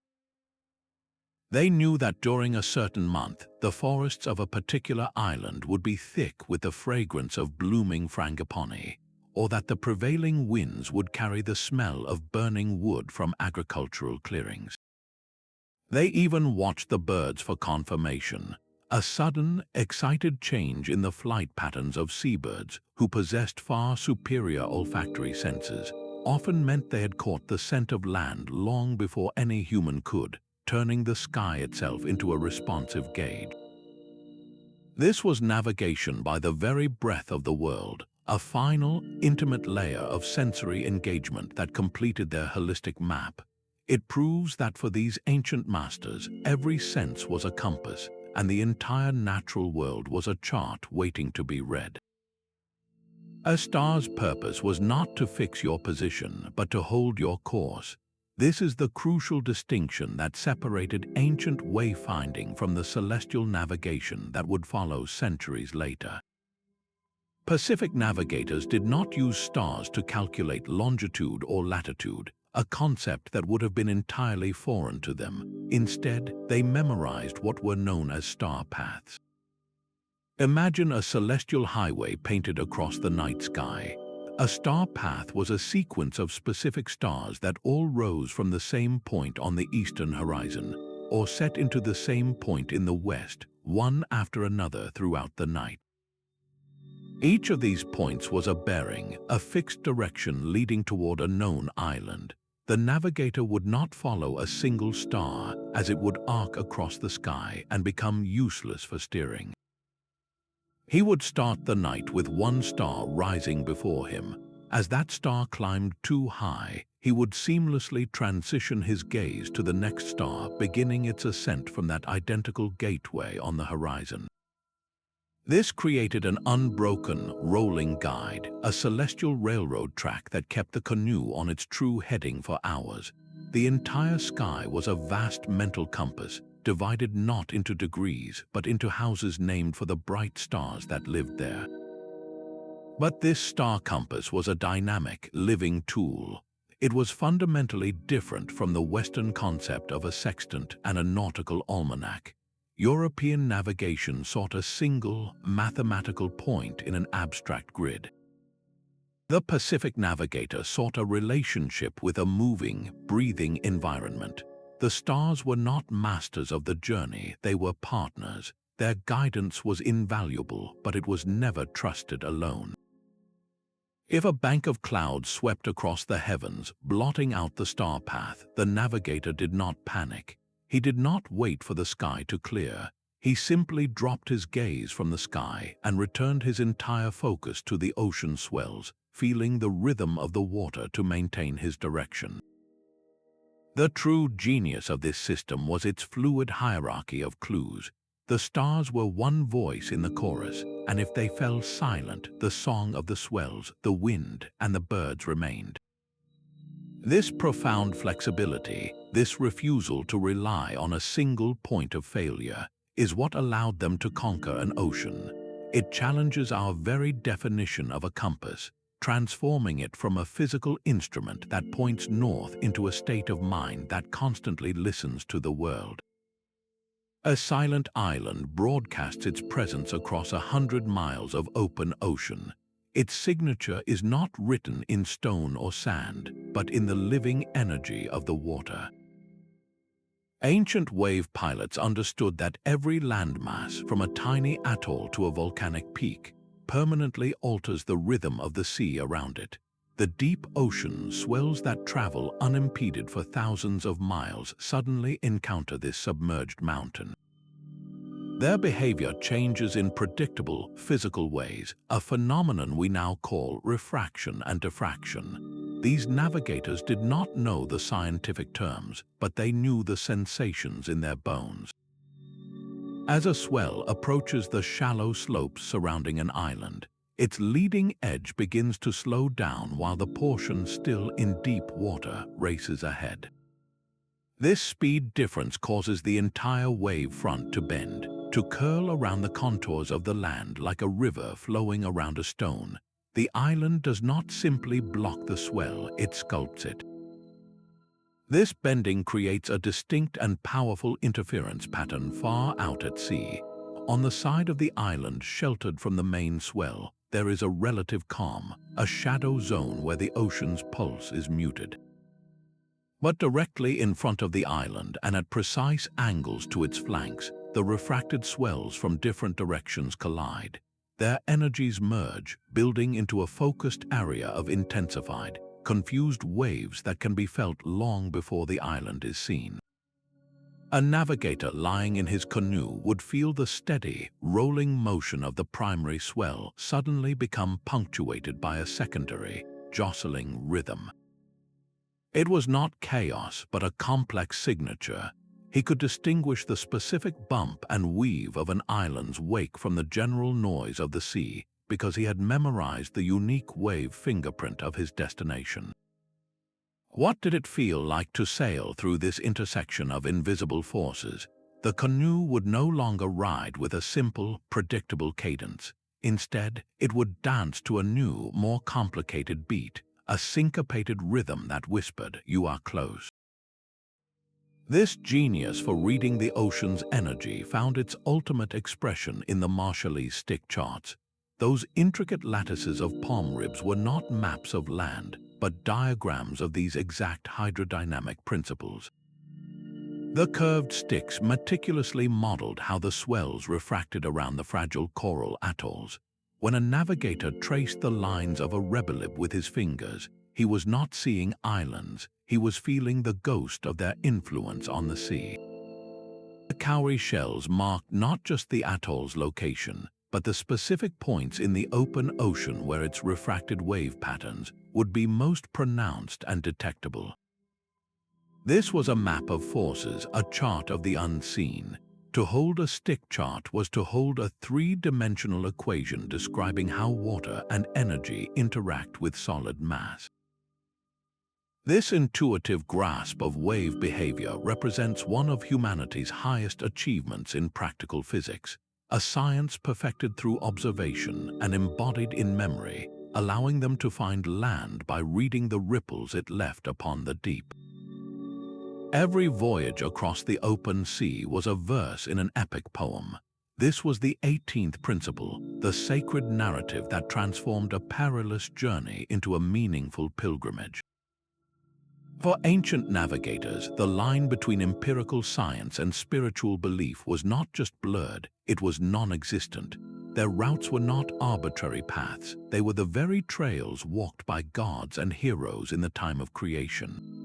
They knew that during a certain month, the forests of a particular island would be thick with the fragrance of blooming frangipani, or that the prevailing winds would carry the smell of burning wood from agricultural clearings. They even watched the birds for confirmation. A sudden, excited change in the flight patterns of seabirds, who possessed far superior olfactory senses, often meant they had caught the scent of land long before any human could, turning the sky itself into a responsive gauge. This was navigation by the very breath of the world, a final, intimate layer of sensory engagement that completed their holistic map. It proves that for these ancient masters, every sense was a compass, and the entire natural world was a chart waiting to be read. A star's purpose was not to fix your position, but to hold your course. This is the crucial distinction that separated ancient wayfinding from the celestial navigation that would follow centuries later. Pacific navigators did not use stars to calculate longitude or latitude, a concept that would have been entirely foreign to them. Instead, they memorized what were known as star paths. Imagine a celestial highway painted across the night sky. A star path was a sequence of specific stars that all rose from the same point on the eastern horizon, or set into the same point in the west, one after another throughout the night. Each of these points was a bearing, a fixed direction leading toward a known island. The navigator would not follow a single star, as it would arc across the sky and become useless for steering. He would start the night with one star rising before him. As that star climbed too high, he would seamlessly transition his gaze to the next star, beginning its ascent from that identical gateway on the horizon. This created an unbroken, rolling guide, a celestial railroad track that kept the canoe on its true heading for hours. The entire sky was a vast mental compass, divided not into degrees, but into houses named for the bright stars that lived there. But this star compass was a dynamic, living tool. It was fundamentally different from the Western concept of a sextant and a nautical almanac. European navigation sought a single, mathematical point in an abstract grid. The Pacific navigator sought a relationship with a moving, breathing environment. The stars were not masters of the journey, they were partners. Their guidance was invaluable, but it was never trusted alone. If a bank of clouds swept across the heavens, blotting out the star path, the navigator did not panic. He did not wait for the sky to clear. He simply dropped his gaze from the sky and returned his entire focus to the ocean swells, feeling the rhythm of the water to maintain his direction. The true genius of this system was its fluid hierarchy of clues. The stars were one voice in the chorus, and if they fell silent, the song of the swells, the wind, and the birds remained. This profound flexibility, this refusal to rely on a single point of failure, is what allowed them to conquer an ocean. It challenges our very definition of a compass, transforming it from a physical instrument that points north into a state of mind that constantly listens to the world. A silent island broadcasts its presence across 100 miles of open ocean. Its signature is not written in stone or sand, but in the living energy of the water. Ancient wave pilots understood that every landmass, from a tiny atoll to a volcanic peak, permanently alters the rhythm of the sea around it. The deep ocean swells that travel unimpeded for thousands of miles suddenly encounter this submerged mountain. Their behavior changes in predictable, physical ways, a phenomenon we now call refraction and diffraction. These navigators did not know the scientific terms, but they knew the sensations in their bones. As a swell approaches the shallow slopes surrounding an island, its leading edge begins to slow down while the portion still in deep water races ahead. This speed difference causes the entire wave front to bend, to curl around the contours of the land like a river flowing around a stone. The island does not simply block the swell, it sculpts it. This bending creates a distinct and powerful interference pattern far out at sea. On the side of the island sheltered from the main swell, there is a relative calm, a shadow zone where the ocean's pulse is muted. But directly in front of the island and at precise angles to its flanks, the refracted swells from different directions collide. Their energies merge, building into a focused area of intensified, confused waves that can be felt long before the island is seen. A navigator lying in his canoe would feel the steady, rolling motion of the primary swell suddenly become punctuated by a secondary, jostling rhythm. It was not chaos, but a complex signature. He could distinguish the specific bump and weave of an island's wake from the general noise of the sea because he had memorized the unique wave fingerprint of his destination. What did it feel like to sail through this intersection of invisible forces? The canoe would no longer ride with a simple, predictable cadence. Instead, it would dance to a new, more complicated beat, a syncopated rhythm that whispered, "You are close." This genius for reading the ocean's energy found its ultimate expression in the Marshallese stick charts. Those intricate lattices of palm ribs were not maps of land, but diagrams of these exact hydrodynamic principles. The curved sticks meticulously modeled how the swells refracted around the fragile coral atolls. When a navigator traced the lines of a rebelib with his fingers, he was not seeing islands, he was feeling the ghost of their influence on the sea. The cowrie shells marked not just the atoll's location, but the specific points in the open ocean where its refracted wave patterns would be most pronounced and detectable. This was a map of forces, a chart of the unseen. To hold a stick chart was to hold a three-dimensional equation describing how water and energy interact with solid mass. This intuitive grasp of wave behavior represents one of humanity's highest achievements in practical physics, a science perfected through observation and embodied in memory, allowing them to find land by reading the ripples it left upon the deep. Every voyage across the open sea was a verse in an epic poem. This was the 18th principle, the sacred narrative that transformed a perilous journey into a meaningful pilgrimage. For ancient navigators, the line between empirical science and spiritual belief was not just blurred, it was non-existent. Their routes were not arbitrary paths, they were the very trails walked by gods and heroes in the time of creation.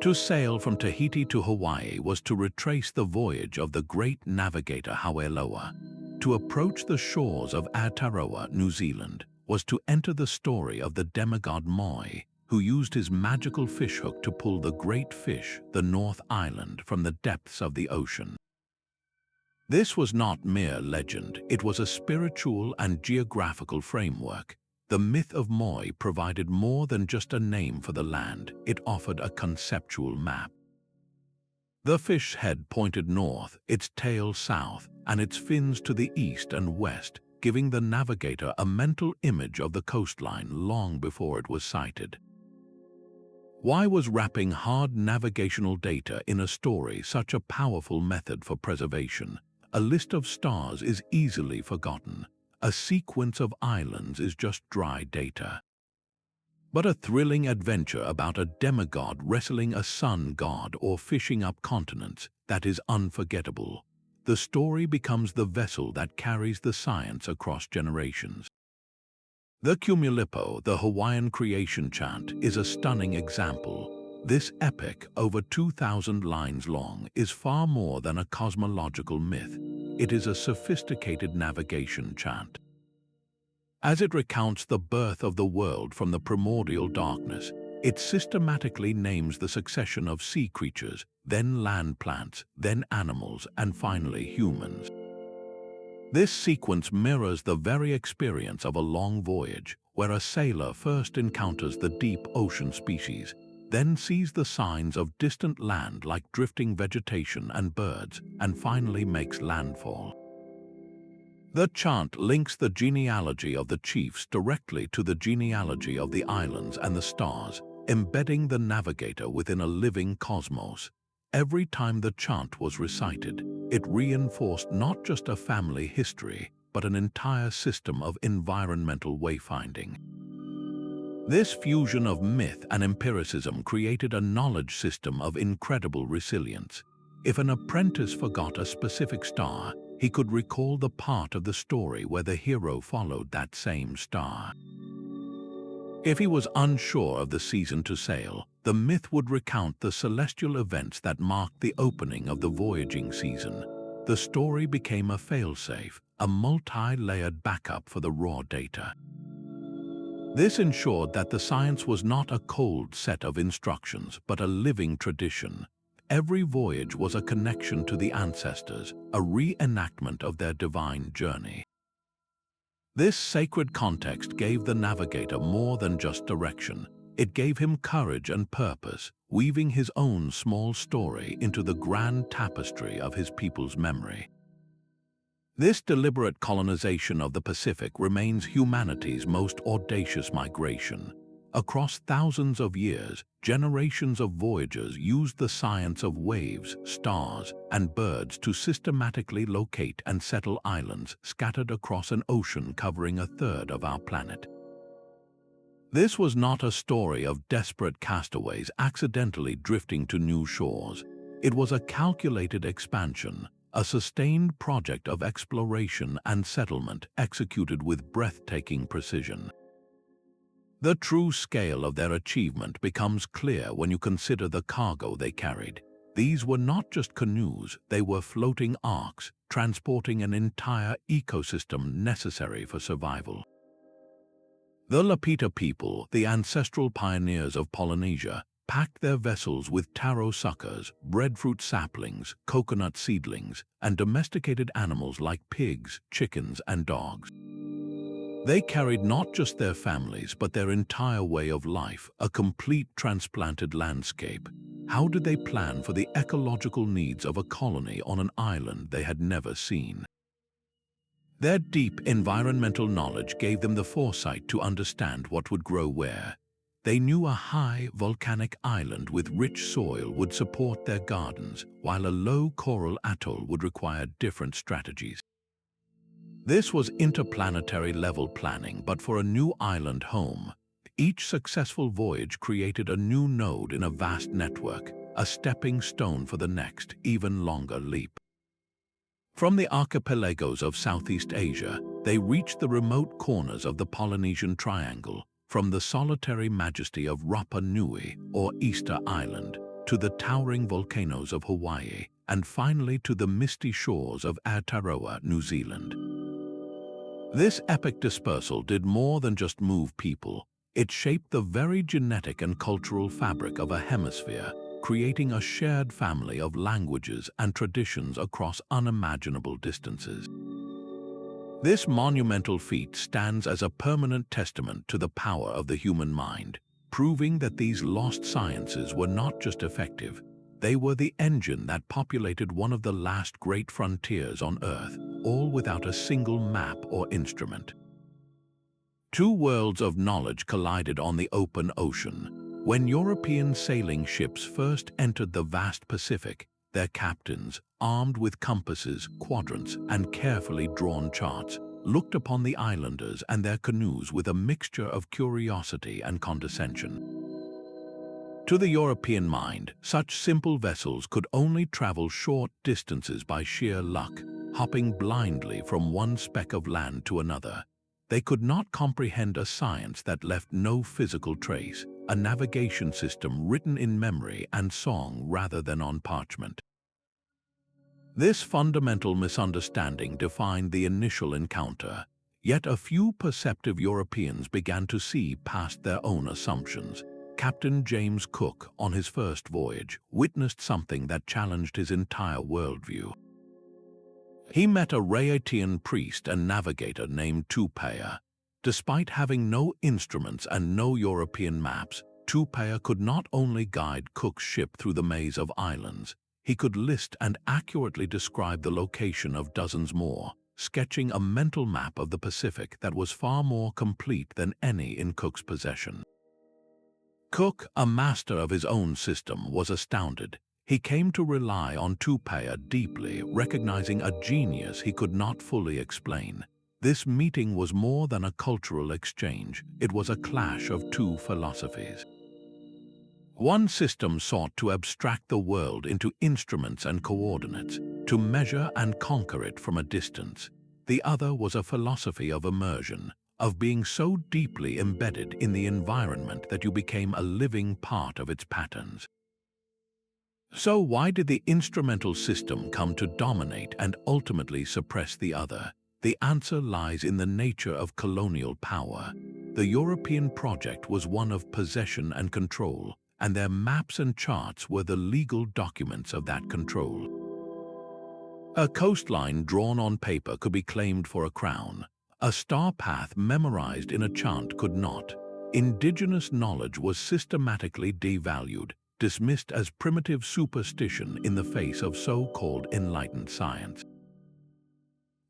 To sail from Tahiti to Hawaii was to retrace the voyage of the great navigator Hawaiian. To approach the shores of Aotearoa, New Zealand, was to enter the story of the demigod Moi, who used his magical fishhook to pull the great fish, the North Island, from the depths of the ocean. This was not mere legend, it was a spiritual and geographical framework. The myth of Moi provided more than just a name for the land, it offered a conceptual map. The fish head pointed north, its tail south, and its fins to the east and west, giving the navigator a mental image of the coastline long before it was sighted. Why was wrapping hard navigational data in a story such a powerful method for preservation? A list of stars is easily forgotten. A sequence of islands is just dry data. But a thrilling adventure about a demigod wrestling a sun god or fishing up continents, that is unforgettable. The story becomes the vessel that carries the science across generations. The Cumulipo, the Hawaiian creation chant, is a stunning example. This epic, over 2,000 lines long, is far more than a cosmological myth. It is a sophisticated navigation chant. As it recounts the birth of the world from the primordial darkness, it systematically names the succession of sea creatures, then land plants, then animals, and finally humans. This sequence mirrors the very experience of a long voyage, where a sailor first encounters the deep ocean species, then sees the signs of distant land like drifting vegetation and birds, and finally makes landfall. The chant links the genealogy of the chiefs directly to the genealogy of the islands and the stars, embedding the navigator within a living cosmos. Every time the chant was recited, it reinforced not just a family history, but an entire system of environmental wayfinding. This fusion of myth and empiricism created a knowledge system of incredible resilience. If an apprentice forgot a specific star, he could recall the part of the story where the hero followed that same star. If he was unsure of the season to sail, the myth would recount the celestial events that marked the opening of the voyaging season. The story became a failsafe, a multi-layered backup for the raw data. This ensured that the science was not a cold set of instructions, but a living tradition. Every voyage was a connection to the ancestors, a reenactment of their divine journey. This sacred context gave the navigator more than just direction. It gave him courage and purpose, weaving his own small story into the grand tapestry of his people's memory. This deliberate colonization of the Pacific remains humanity's most audacious migration. Across thousands of years, generations of voyagers used the science of waves, stars, and birds to systematically locate and settle islands scattered across an ocean covering a third of our planet. This was not a story of desperate castaways accidentally drifting to new shores. It was a calculated expansion, a sustained project of exploration and settlement executed with breathtaking precision. The true scale of their achievement becomes clear when you consider the cargo they carried. These were not just canoes, they were floating arks, transporting an entire ecosystem necessary for survival. The Lapita people, the ancestral pioneers of Polynesia, packed their vessels with taro suckers, breadfruit saplings, coconut seedlings, and domesticated animals like pigs, chickens, and dogs. They carried not just their families, but their entire way of life, a complete transplanted landscape. How did they plan for the ecological needs of a colony on an island they had never seen? Their deep environmental knowledge gave them the foresight to understand what would grow where. They knew a high volcanic island with rich soil would support their gardens, while a low coral atoll would require different strategies. This was interplanetary level planning, but for a new island home. Each successful voyage created a new node in a vast network, a stepping stone for the next, even longer leap. From the archipelagos of Southeast Asia, they reached the remote corners of the Polynesian Triangle, from the solitary majesty of Rapa Nui, or Easter Island, to the towering volcanoes of Hawaii, and finally to the misty shores of Aotearoa, New Zealand. This epic dispersal did more than just move people. It shaped the very genetic and cultural fabric of a hemisphere, creating a shared family of languages and traditions across unimaginable distances. This monumental feat stands as a permanent testament to the power of the human mind, proving that these lost sciences were not just effective, they were the engine that populated one of the last great frontiers on Earth, all without a single map or instrument. Two worlds of knowledge collided on the open ocean. When European sailing ships first entered the vast Pacific, their captains, armed with compasses, quadrants, and carefully drawn charts, looked upon the islanders and their canoes with a mixture of curiosity and condescension. To the European mind, such simple vessels could only travel short distances by sheer luck, hopping blindly from one speck of land to another. They could not comprehend a science that left no physical trace, a navigation system written in memory and song rather than on parchment. This fundamental misunderstanding defined the initial encounter, yet a few perceptive Europeans began to see past their own assumptions. Captain James Cook, on his first voyage, witnessed something that challenged his entire worldview. He met a Rhaetian priest and navigator named Tupaia. Despite having no instruments and no European maps, Tupaia could not only guide Cook's ship through the maze of islands, he could list and accurately describe the location of dozens more, sketching a mental map of the Pacific that was far more complete than any in Cook's possession. Cook, a master of his own system, was astounded. He came to rely on Tupaia deeply, recognizing a genius he could not fully explain. This meeting was more than a cultural exchange. It was a clash of two philosophies. One system sought to abstract the world into instruments and coordinates, to measure and conquer it from a distance. The other was a philosophy of immersion, of being so deeply embedded in the environment that you became a living part of its patterns. So why did the instrumental system come to dominate and ultimately suppress the other? The answer lies in the nature of colonial power. The European project was one of possession and control, and their maps and charts were the legal documents of that control. A coastline drawn on paper could be claimed for a crown. A star path memorized in a chant could not. Indigenous knowledge was systematically devalued, dismissed as primitive superstition in the face of so-called enlightened science.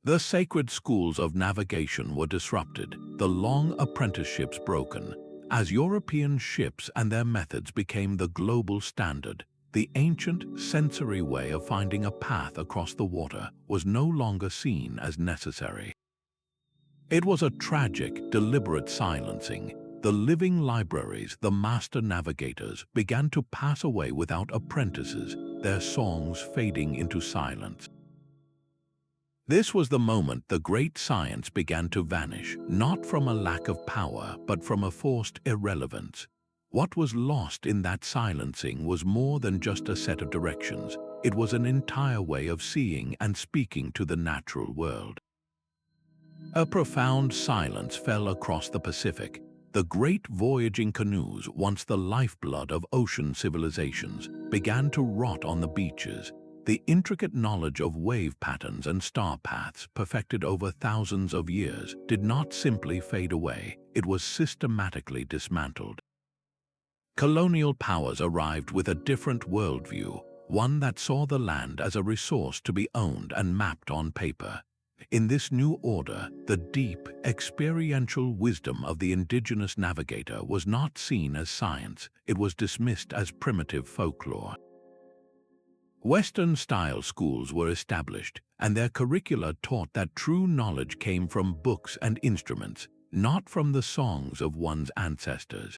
The sacred schools of navigation were disrupted, the long apprenticeships broken. As European ships and their methods became the global standard, the ancient, sensory way of finding a path across the water was no longer seen as necessary. It was a tragic, deliberate silencing. The living libraries, the master navigators, began to pass away without apprentices, their songs fading into silence. This was the moment the great science began to vanish, not from a lack of power, but from a forced irrelevance. What was lost in that silencing was more than just a set of directions. It was an entire way of seeing and speaking to the natural world. A profound silence fell across the Pacific. The great voyaging canoes, once the lifeblood of ocean civilizations, began to rot on the beaches. The intricate knowledge of wave patterns and star paths, perfected over thousands of years, did not simply fade away. It was systematically dismantled. Colonial powers arrived with a different worldview, one that saw the land as a resource to be owned and mapped on paper. In this new order, the deep, experiential wisdom of the indigenous navigator was not seen as science. It was dismissed as primitive folklore. Western-style schools were established, and their curricula taught that true knowledge came from books and instruments, not from the songs of one's ancestors.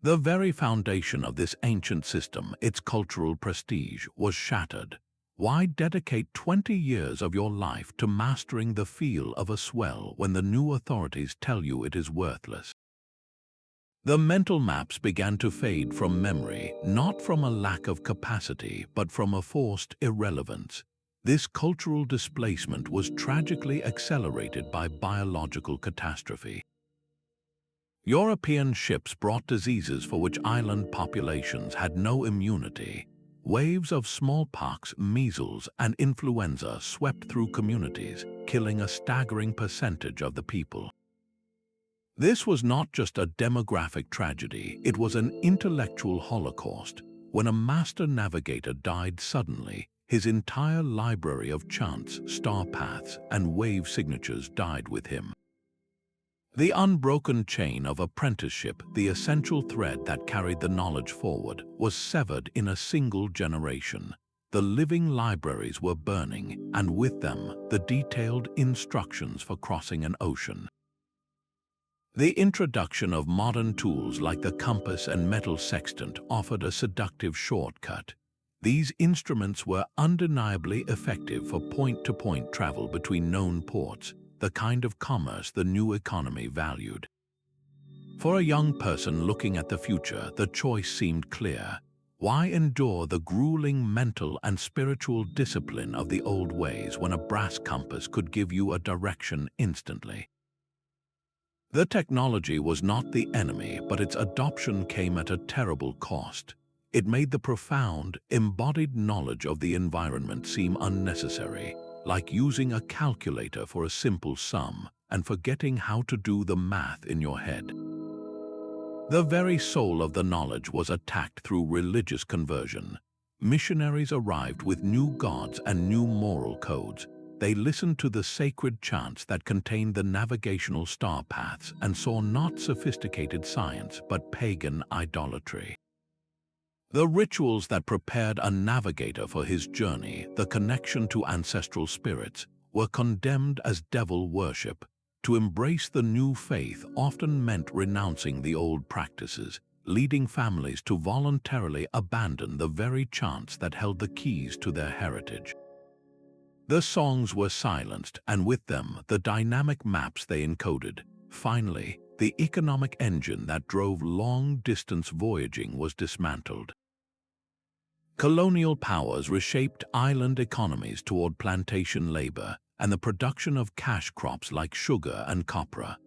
The very foundation of this ancient system, its cultural prestige, was shattered. Why dedicate 20 years of your life to mastering the feel of a swell when the new authorities tell you it is worthless? The mental maps began to fade from memory, not from a lack of capacity, but from a forced irrelevance. This cultural displacement was tragically accelerated by biological catastrophe. European ships brought diseases for which island populations had no immunity. Waves of smallpox, measles, and influenza swept through communities, killing a staggering percentage of the people. This was not just a demographic tragedy, it was an intellectual holocaust. When a master navigator died suddenly, his entire library of chants, star paths, and wave signatures died with him. The unbroken chain of apprenticeship, the essential thread that carried the knowledge forward, was severed in a single generation. The living libraries were burning, and with them, the detailed instructions for crossing an ocean. The introduction of modern tools like the compass and metal sextant offered a seductive shortcut. These instruments were undeniably effective for point-to-point travel between known ports, the kind of commerce the new economy valued. For a young person looking at the future, the choice seemed clear. Why endure the grueling mental and spiritual discipline of the old ways when a brass compass could give you a direction instantly? The technology was not the enemy, but its adoption came at a terrible cost. It made the profound, embodied knowledge of the environment seem unnecessary, like using a calculator for a simple sum and forgetting how to do the math in your head. The very soul of the knowledge was attacked through religious conversion. Missionaries arrived with new gods and new moral codes. They listened to the sacred chants that contained the navigational star paths and saw not sophisticated science but pagan idolatry. The rituals that prepared a navigator for his journey, the connection to ancestral spirits, were condemned as devil worship. To embrace the new faith often meant renouncing the old practices, leading families to voluntarily abandon the very chants that held the keys to their heritage. The songs were silenced, and with them, the dynamic maps they encoded. Finally, the economic engine that drove long-distance voyaging was dismantled. Colonial powers reshaped island economies toward plantation labor and the production of cash crops like sugar and copra.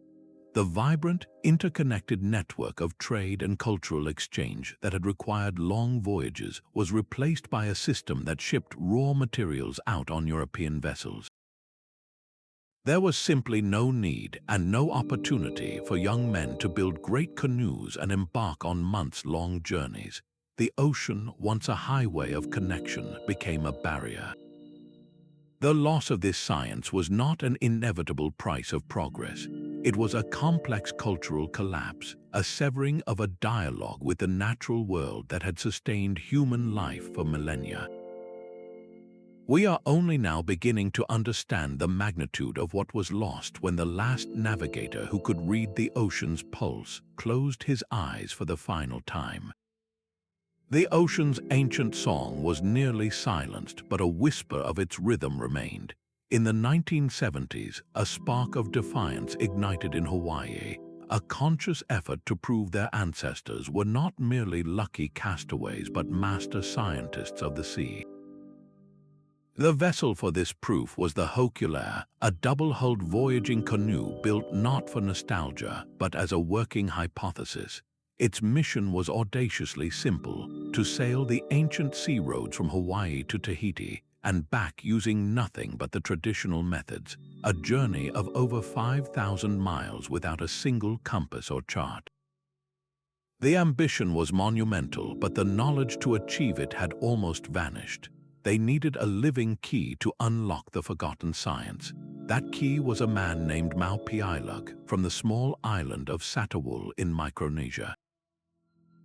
The vibrant, interconnected network of trade and cultural exchange that had required long voyages was replaced by a system that shipped raw materials out on European vessels. There was simply no need and no opportunity for young men to build great canoes and embark on months-long journeys. The ocean, once a highway of connection, became a barrier. The loss of this science was not an inevitable price of progress. It was a complex cultural collapse, a severing of a dialogue with the natural world that had sustained human life for millennia. We are only now beginning to understand the magnitude of what was lost when the last navigator who could read the ocean's pulse closed his eyes for the final time. The ocean's ancient song was nearly silenced, but a whisper of its rhythm remained. In the 1970s, a spark of defiance ignited in Hawaii, a conscious effort to prove their ancestors were not merely lucky castaways but master scientists of the sea. The vessel for this proof was the Hokule'a, a double-hulled voyaging canoe built not for nostalgia but as a working hypothesis. Its mission was audaciously simple: to sail the ancient sea roads from Hawaii to Tahiti and back using nothing but the traditional methods, a journey of over 5,000 miles without a single compass or chart. The ambition was monumental, but the knowledge to achieve it had almost vanished. They needed a living key to unlock the forgotten science. That key was a man named Maupiailug from the small island of Satawul in Micronesia.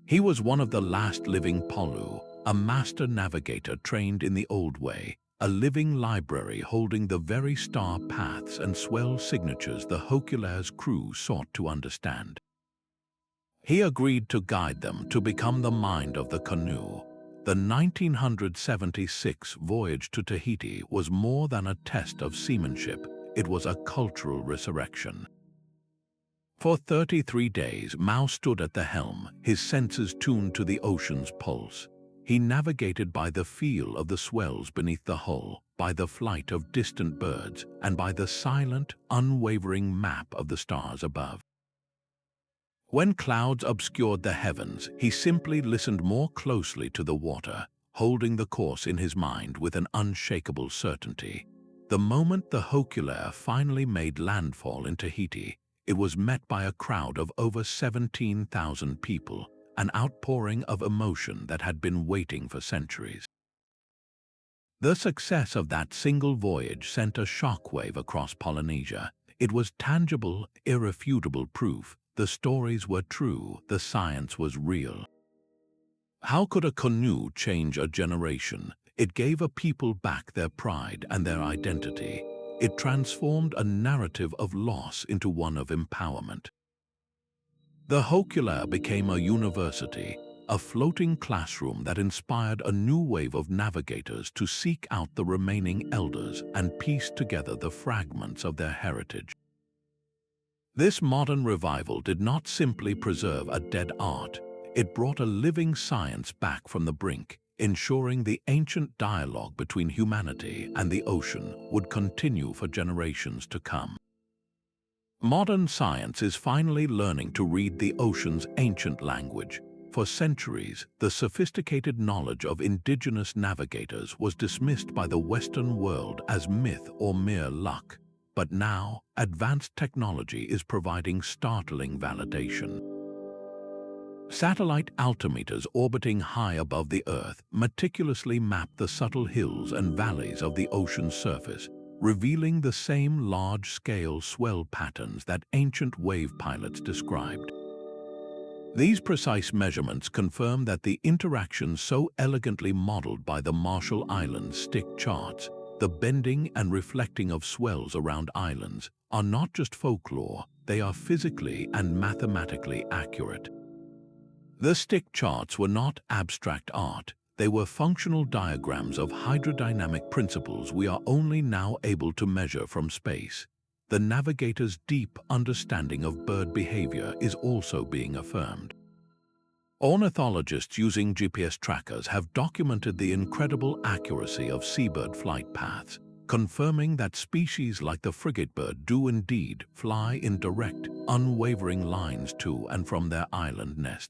He was one of the last living Polu, a master navigator trained in the old way, a living library holding the very star paths and swell signatures the Hokule'a's crew sought to understand. He agreed to guide them to become the mind of the canoe. The 1976 voyage to Tahiti was more than a test of seamanship, it was a cultural resurrection. For 33 days, Mao stood at the helm, his senses tuned to the ocean's pulse. He navigated by the feel of the swells beneath the hull, by the flight of distant birds, and by the silent, unwavering map of the stars above. When clouds obscured the heavens, he simply listened more closely to the water, holding the course in his mind with an unshakable certainty. The moment the Hokule'a finally made landfall in Tahiti, it was met by a crowd of over 17,000 people, an outpouring of emotion that had been waiting for centuries. The success of that single voyage sent a shockwave across Polynesia. It was tangible, irrefutable proof. The stories were true, the science was real. How could a canoe change a generation? It gave a people back their pride and their identity. It transformed a narrative of loss into one of empowerment. The Hokule'a became a university, a floating classroom that inspired a new wave of navigators to seek out the remaining elders and piece together the fragments of their heritage. This modern revival did not simply preserve a dead art, it brought a living science back from the brink, ensuring the ancient dialogue between humanity and the ocean would continue for generations to come. Modern science is finally learning to read the ocean's ancient language. For centuries, the sophisticated knowledge of indigenous navigators was dismissed by the Western world as myth or mere luck. But now, advanced technology is providing startling validation. Satellite altimeters orbiting high above the Earth meticulously map the subtle hills and valleys of the ocean's surface, revealing the same large-scale swell patterns that ancient wave pilots described. These precise measurements confirm that the interactions so elegantly modeled by the Marshall Islands stick charts, the bending and reflecting of swells around islands, are not just folklore, they are physically and mathematically accurate. The stick charts were not abstract art, they were functional diagrams of hydrodynamic principles we are only now able to measure from space. The navigator's deep understanding of bird behavior is also being affirmed. Ornithologists using GPS trackers have documented the incredible accuracy of seabird flight paths, confirming that species like the frigatebird do indeed fly in direct, unwavering lines to and from their island nest.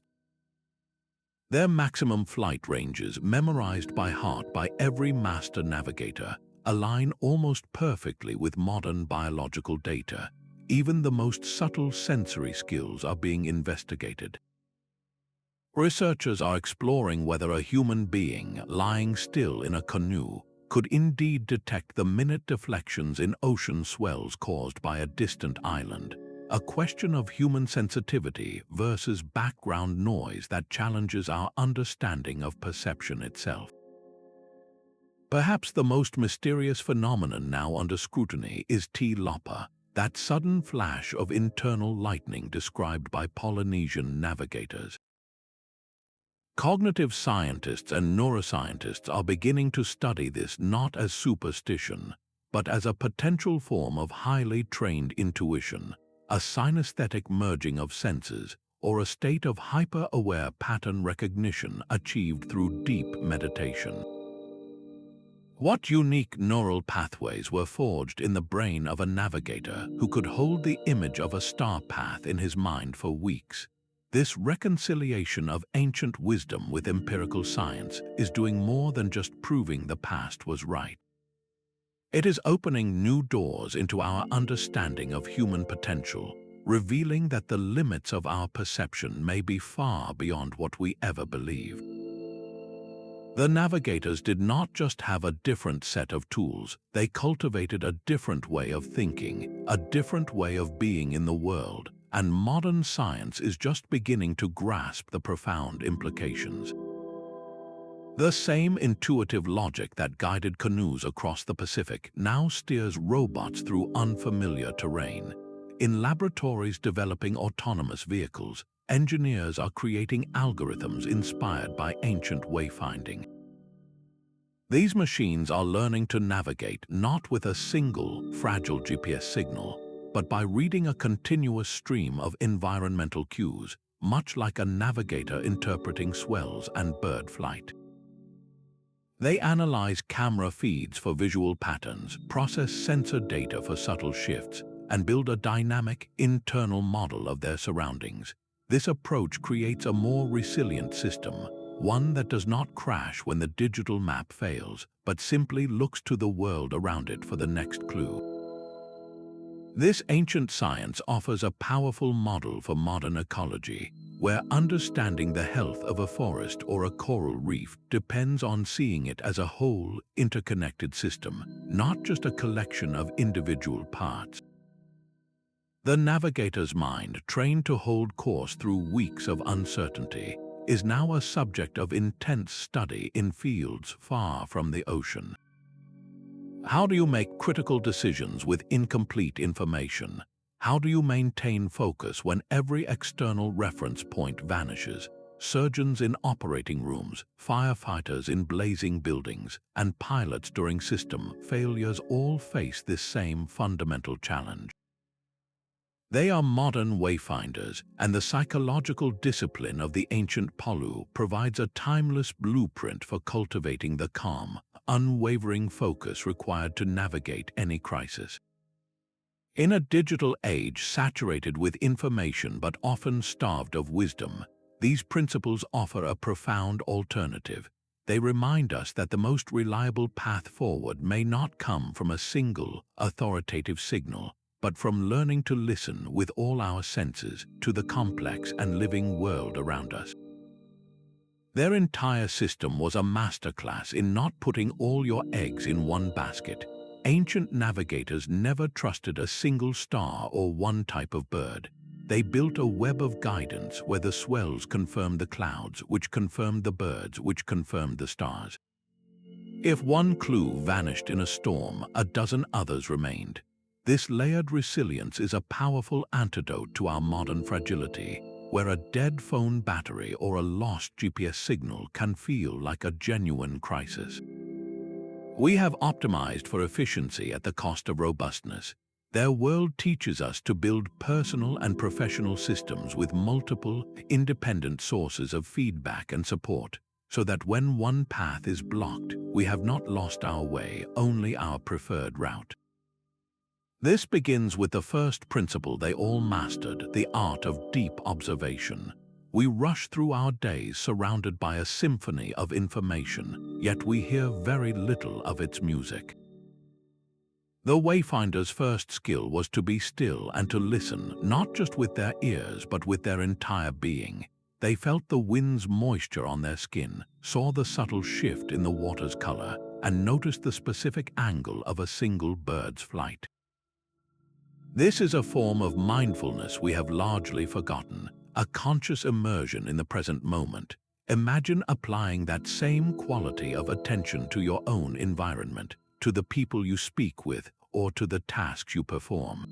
Their maximum flight ranges, memorized by heart by every master navigator, align almost perfectly with modern biological data. Even the most subtle sensory skills are being investigated. Researchers are exploring whether a human being lying still in a canoe could indeed detect the minute deflections in ocean swells caused by a distant island, a question of human sensitivity versus background noise that challenges our understanding of perception itself. Perhaps the most mysterious phenomenon now under scrutiny is T-Lauper, that sudden flash of internal lightning described by Polynesian navigators. Cognitive scientists and neuroscientists are beginning to study this not as superstition, but as a potential form of highly trained intuition, a synesthetic merging of senses, or a state of hyper-aware pattern recognition achieved through deep meditation. What unique neural pathways were forged in the brain of a navigator who could hold the image of a star path in his mind for weeks? This reconciliation of ancient wisdom with empirical science is doing more than just proving the past was right. It is opening new doors into our understanding of human potential, revealing that the limits of our perception may be far beyond what we ever believed. The navigators did not just have a different set of tools, they cultivated a different way of thinking, a different way of being in the world, and modern science is just beginning to grasp the profound implications. The same intuitive logic that guided canoes across the Pacific now steers robots through unfamiliar terrain. In laboratories developing autonomous vehicles, engineers are creating algorithms inspired by ancient wayfinding. These machines are learning to navigate not with a single, fragile GPS signal, but by reading a continuous stream of environmental cues, much like a navigator interpreting swells and bird flight. They analyze camera feeds for visual patterns, process sensor data for subtle shifts, and build a dynamic, internal model of their surroundings. This approach creates a more resilient system, one that does not crash when the digital map fails, but simply looks to the world around it for the next clue. This ancient science offers a powerful model for modern ecology, where understanding the health of a forest or a coral reef depends on seeing it as a whole, interconnected system, not just a collection of individual parts. The navigator's mind, trained to hold course through weeks of uncertainty, is now a subject of intense study in fields far from the ocean. How do you make critical decisions with incomplete information? How do you maintain focus when every external reference point vanishes? Surgeons in operating rooms, firefighters in blazing buildings, and pilots during system failures all face this same fundamental challenge. They are modern wayfinders, and the psychological discipline of the ancient Polu provides a timeless blueprint for cultivating the calm, unwavering focus required to navigate any crisis. In a digital age saturated with information but often starved of wisdom, these principles offer a profound alternative. They remind us that the most reliable path forward may not come from a single, authoritative signal, but from learning to listen with all our senses to the complex and living world around us. Their entire system was a masterclass in not putting all your eggs in one basket. Ancient navigators never trusted a single star or one type of bird. They built a web of guidance where the swells confirmed the clouds, which confirmed the birds, which confirmed the stars. If one clue vanished in a storm, a dozen others remained. This layered resilience is a powerful antidote to our modern fragility, where a dead phone battery or a lost GPS signal can feel like a genuine crisis. We have optimized for efficiency at the cost of robustness. Their world teaches us to build personal and professional systems with multiple, independent sources of feedback and support, so that when one path is blocked, we have not lost our way, only our preferred route. This begins with the first principle they all mastered, the art of deep observation. We rush through our days surrounded by a symphony of information, yet we hear very little of its music. The wayfinder's first skill was to be still and to listen, not just with their ears but with their entire being. They felt the wind's moisture on their skin, saw the subtle shift in the water's color, and noticed the specific angle of a single bird's flight. This is a form of mindfulness we have largely forgotten, a conscious immersion in the present moment. Imagine applying that same quality of attention to your own environment, to the people you speak with, or to the tasks you perform.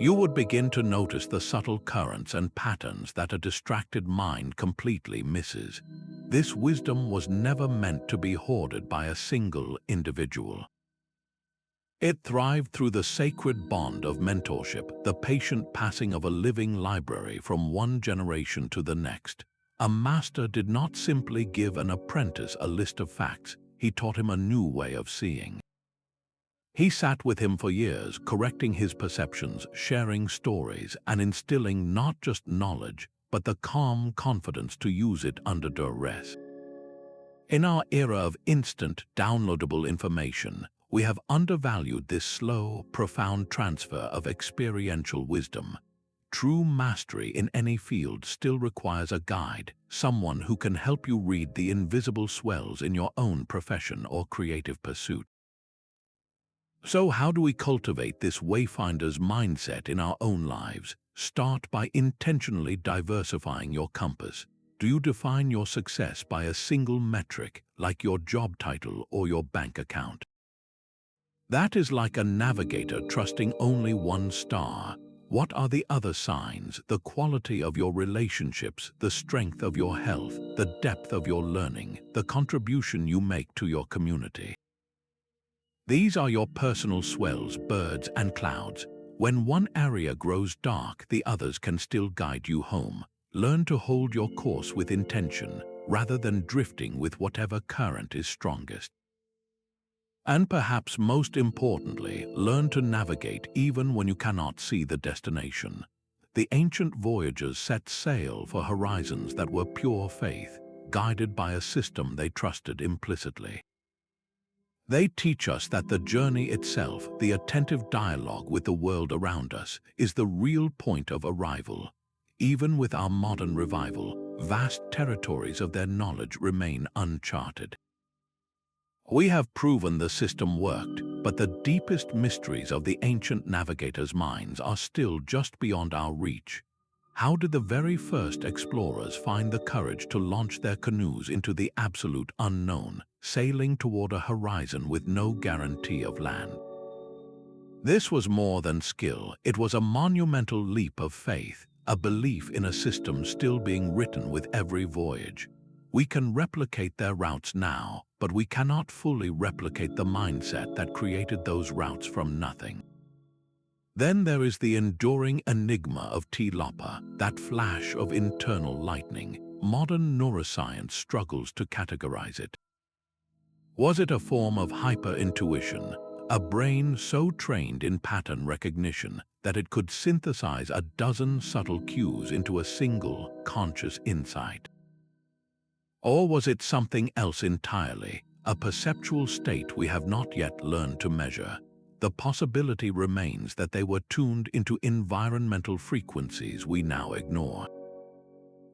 You would begin to notice the subtle currents and patterns that a distracted mind completely misses. This wisdom was never meant to be hoarded by a single individual. It thrived through the sacred bond of mentorship, the patient passing of a living library from one generation to the next. A master did not simply give an apprentice a list of facts. he taught him a new way of seeing. He sat with him for years, correcting his perceptions, sharing stories, and instilling not just knowledge, but the calm confidence to use it under duress. In our era of instant, downloadable information, we have undervalued this slow, profound transfer of experiential wisdom. True mastery in any field still requires a guide, someone who can help you read the invisible swells in your own profession or creative pursuit. So how do we cultivate this wayfinder's mindset in our own lives? Start by intentionally diversifying your compass. Do you define your success by a single metric, like your job title or your bank account? That is like a navigator trusting only one star. What are the other signs, the quality of your relationships, the strength of your health, the depth of your learning, the contribution you make to your community? These are your personal swells, birds, and clouds. When one area grows dark, the others can still guide you home. Learn to hold your course with intention, rather than drifting with whatever current is strongest. And perhaps most importantly, learn to navigate even when you cannot see the destination. The ancient voyagers set sail for horizons that were pure faith, guided by a system they trusted implicitly. They teach us that the journey itself, the attentive dialogue with the world around us, is the real point of arrival. Even with our modern revival, vast territories of their knowledge remain uncharted. We have proven the system worked, but the deepest mysteries of the ancient navigators' minds are still just beyond our reach. How did the very first explorers find the courage to launch their canoes into the absolute unknown, sailing toward a horizon with no guarantee of land? This was more than skill, it was a monumental leap of faith, a belief in a system still being written with every voyage. We can replicate their routes now, but we cannot fully replicate the mindset that created those routes from nothing. Then there is the enduring enigma of T-Lauper, that flash of internal lightning. Modern neuroscience struggles to categorize it. Was it a form of hyper-intuition, a brain so trained in pattern recognition that it could synthesize a dozen subtle cues into a single, conscious insight? Or was it something else entirely, a perceptual state we have not yet learned to measure? The possibility remains that they were tuned into environmental frequencies we now ignore.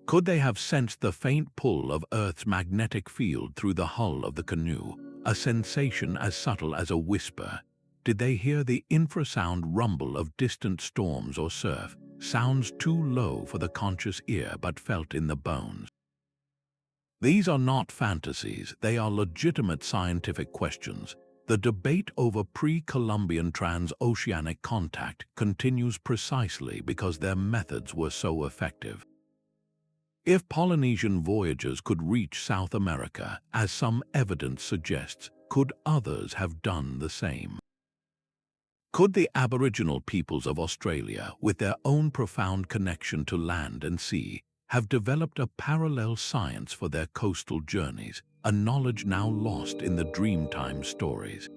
Could they have sensed the faint pull of Earth's magnetic field through the hull of the canoe, a sensation as subtle as a whisper? Did they hear the infrasound rumble of distant storms or surf, sounds too low for the conscious ear but felt in the bones? These are not fantasies, they are legitimate scientific questions. The debate over pre-Columbian transoceanic contact continues precisely because their methods were so effective. If Polynesian voyagers could reach South America, as some evidence suggests, could others have done the same? Could the Aboriginal peoples of Australia, with their own profound connection to land and sea, have developed a parallel science for their coastal journeys, a knowledge now lost in the Dreamtime stories?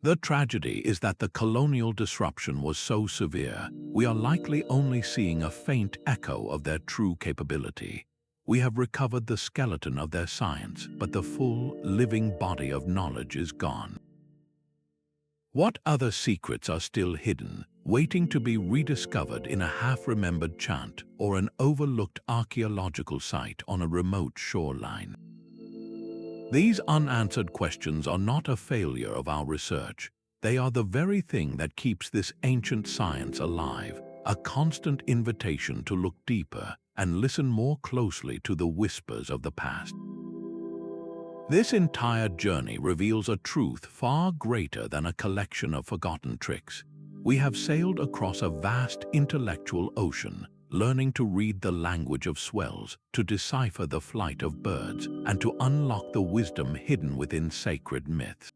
The tragedy is that the colonial disruption was so severe, we are likely only seeing a faint echo of their true capability. We have recovered the skeleton of their science, but the full, living body of knowledge is gone. What other secrets are still hidden, waiting to be rediscovered in a half-remembered chant or an overlooked archaeological site on a remote shoreline? These unanswered questions are not a failure of our research. They are the very thing that keeps this ancient science alive, a constant invitation to look deeper and listen more closely to the whispers of the past. This entire journey reveals a truth far greater than a collection of forgotten tricks. We have sailed across a vast intellectual ocean, learning to read the language of swells, to decipher the flight of birds, and to unlock the wisdom hidden within sacred myths.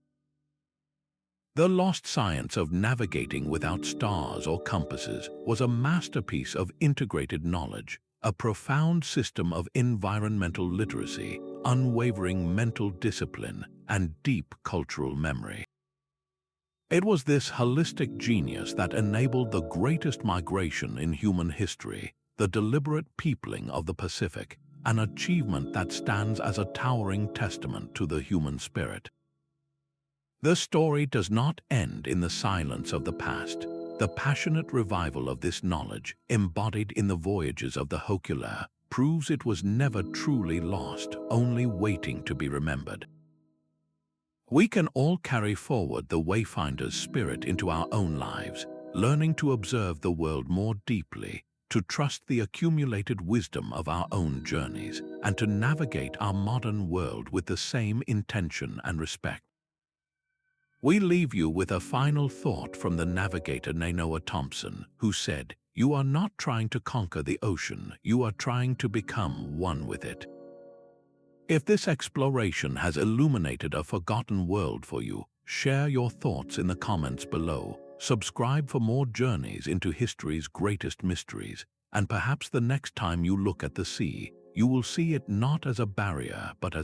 The lost science of navigating without stars or compasses was a masterpiece of integrated knowledge, a profound system of environmental literacy, unwavering mental discipline, and deep cultural memory. It was this holistic genius that enabled the greatest migration in human history, the deliberate peopling of the Pacific, an achievement that stands as a towering testament to the human spirit. The story does not end in the silence of the past. The passionate revival of this knowledge, embodied in the voyages of the Hokule'a, proves it was never truly lost, only waiting to be remembered. We can all carry forward the Wayfinder's spirit into our own lives, learning to observe the world more deeply, to trust the accumulated wisdom of our own journeys, and to navigate our modern world with the same intention and respect. We leave you with a final thought from the navigator Nainoa Thompson, who said, "You are not trying to conquer the ocean, you are trying to become one with it." If this exploration has illuminated a forgotten world for you, share your thoughts in the comments below. Subscribe for more journeys into history's greatest mysteries, and perhaps the next time you look at the sea, you will see it not as a barrier but as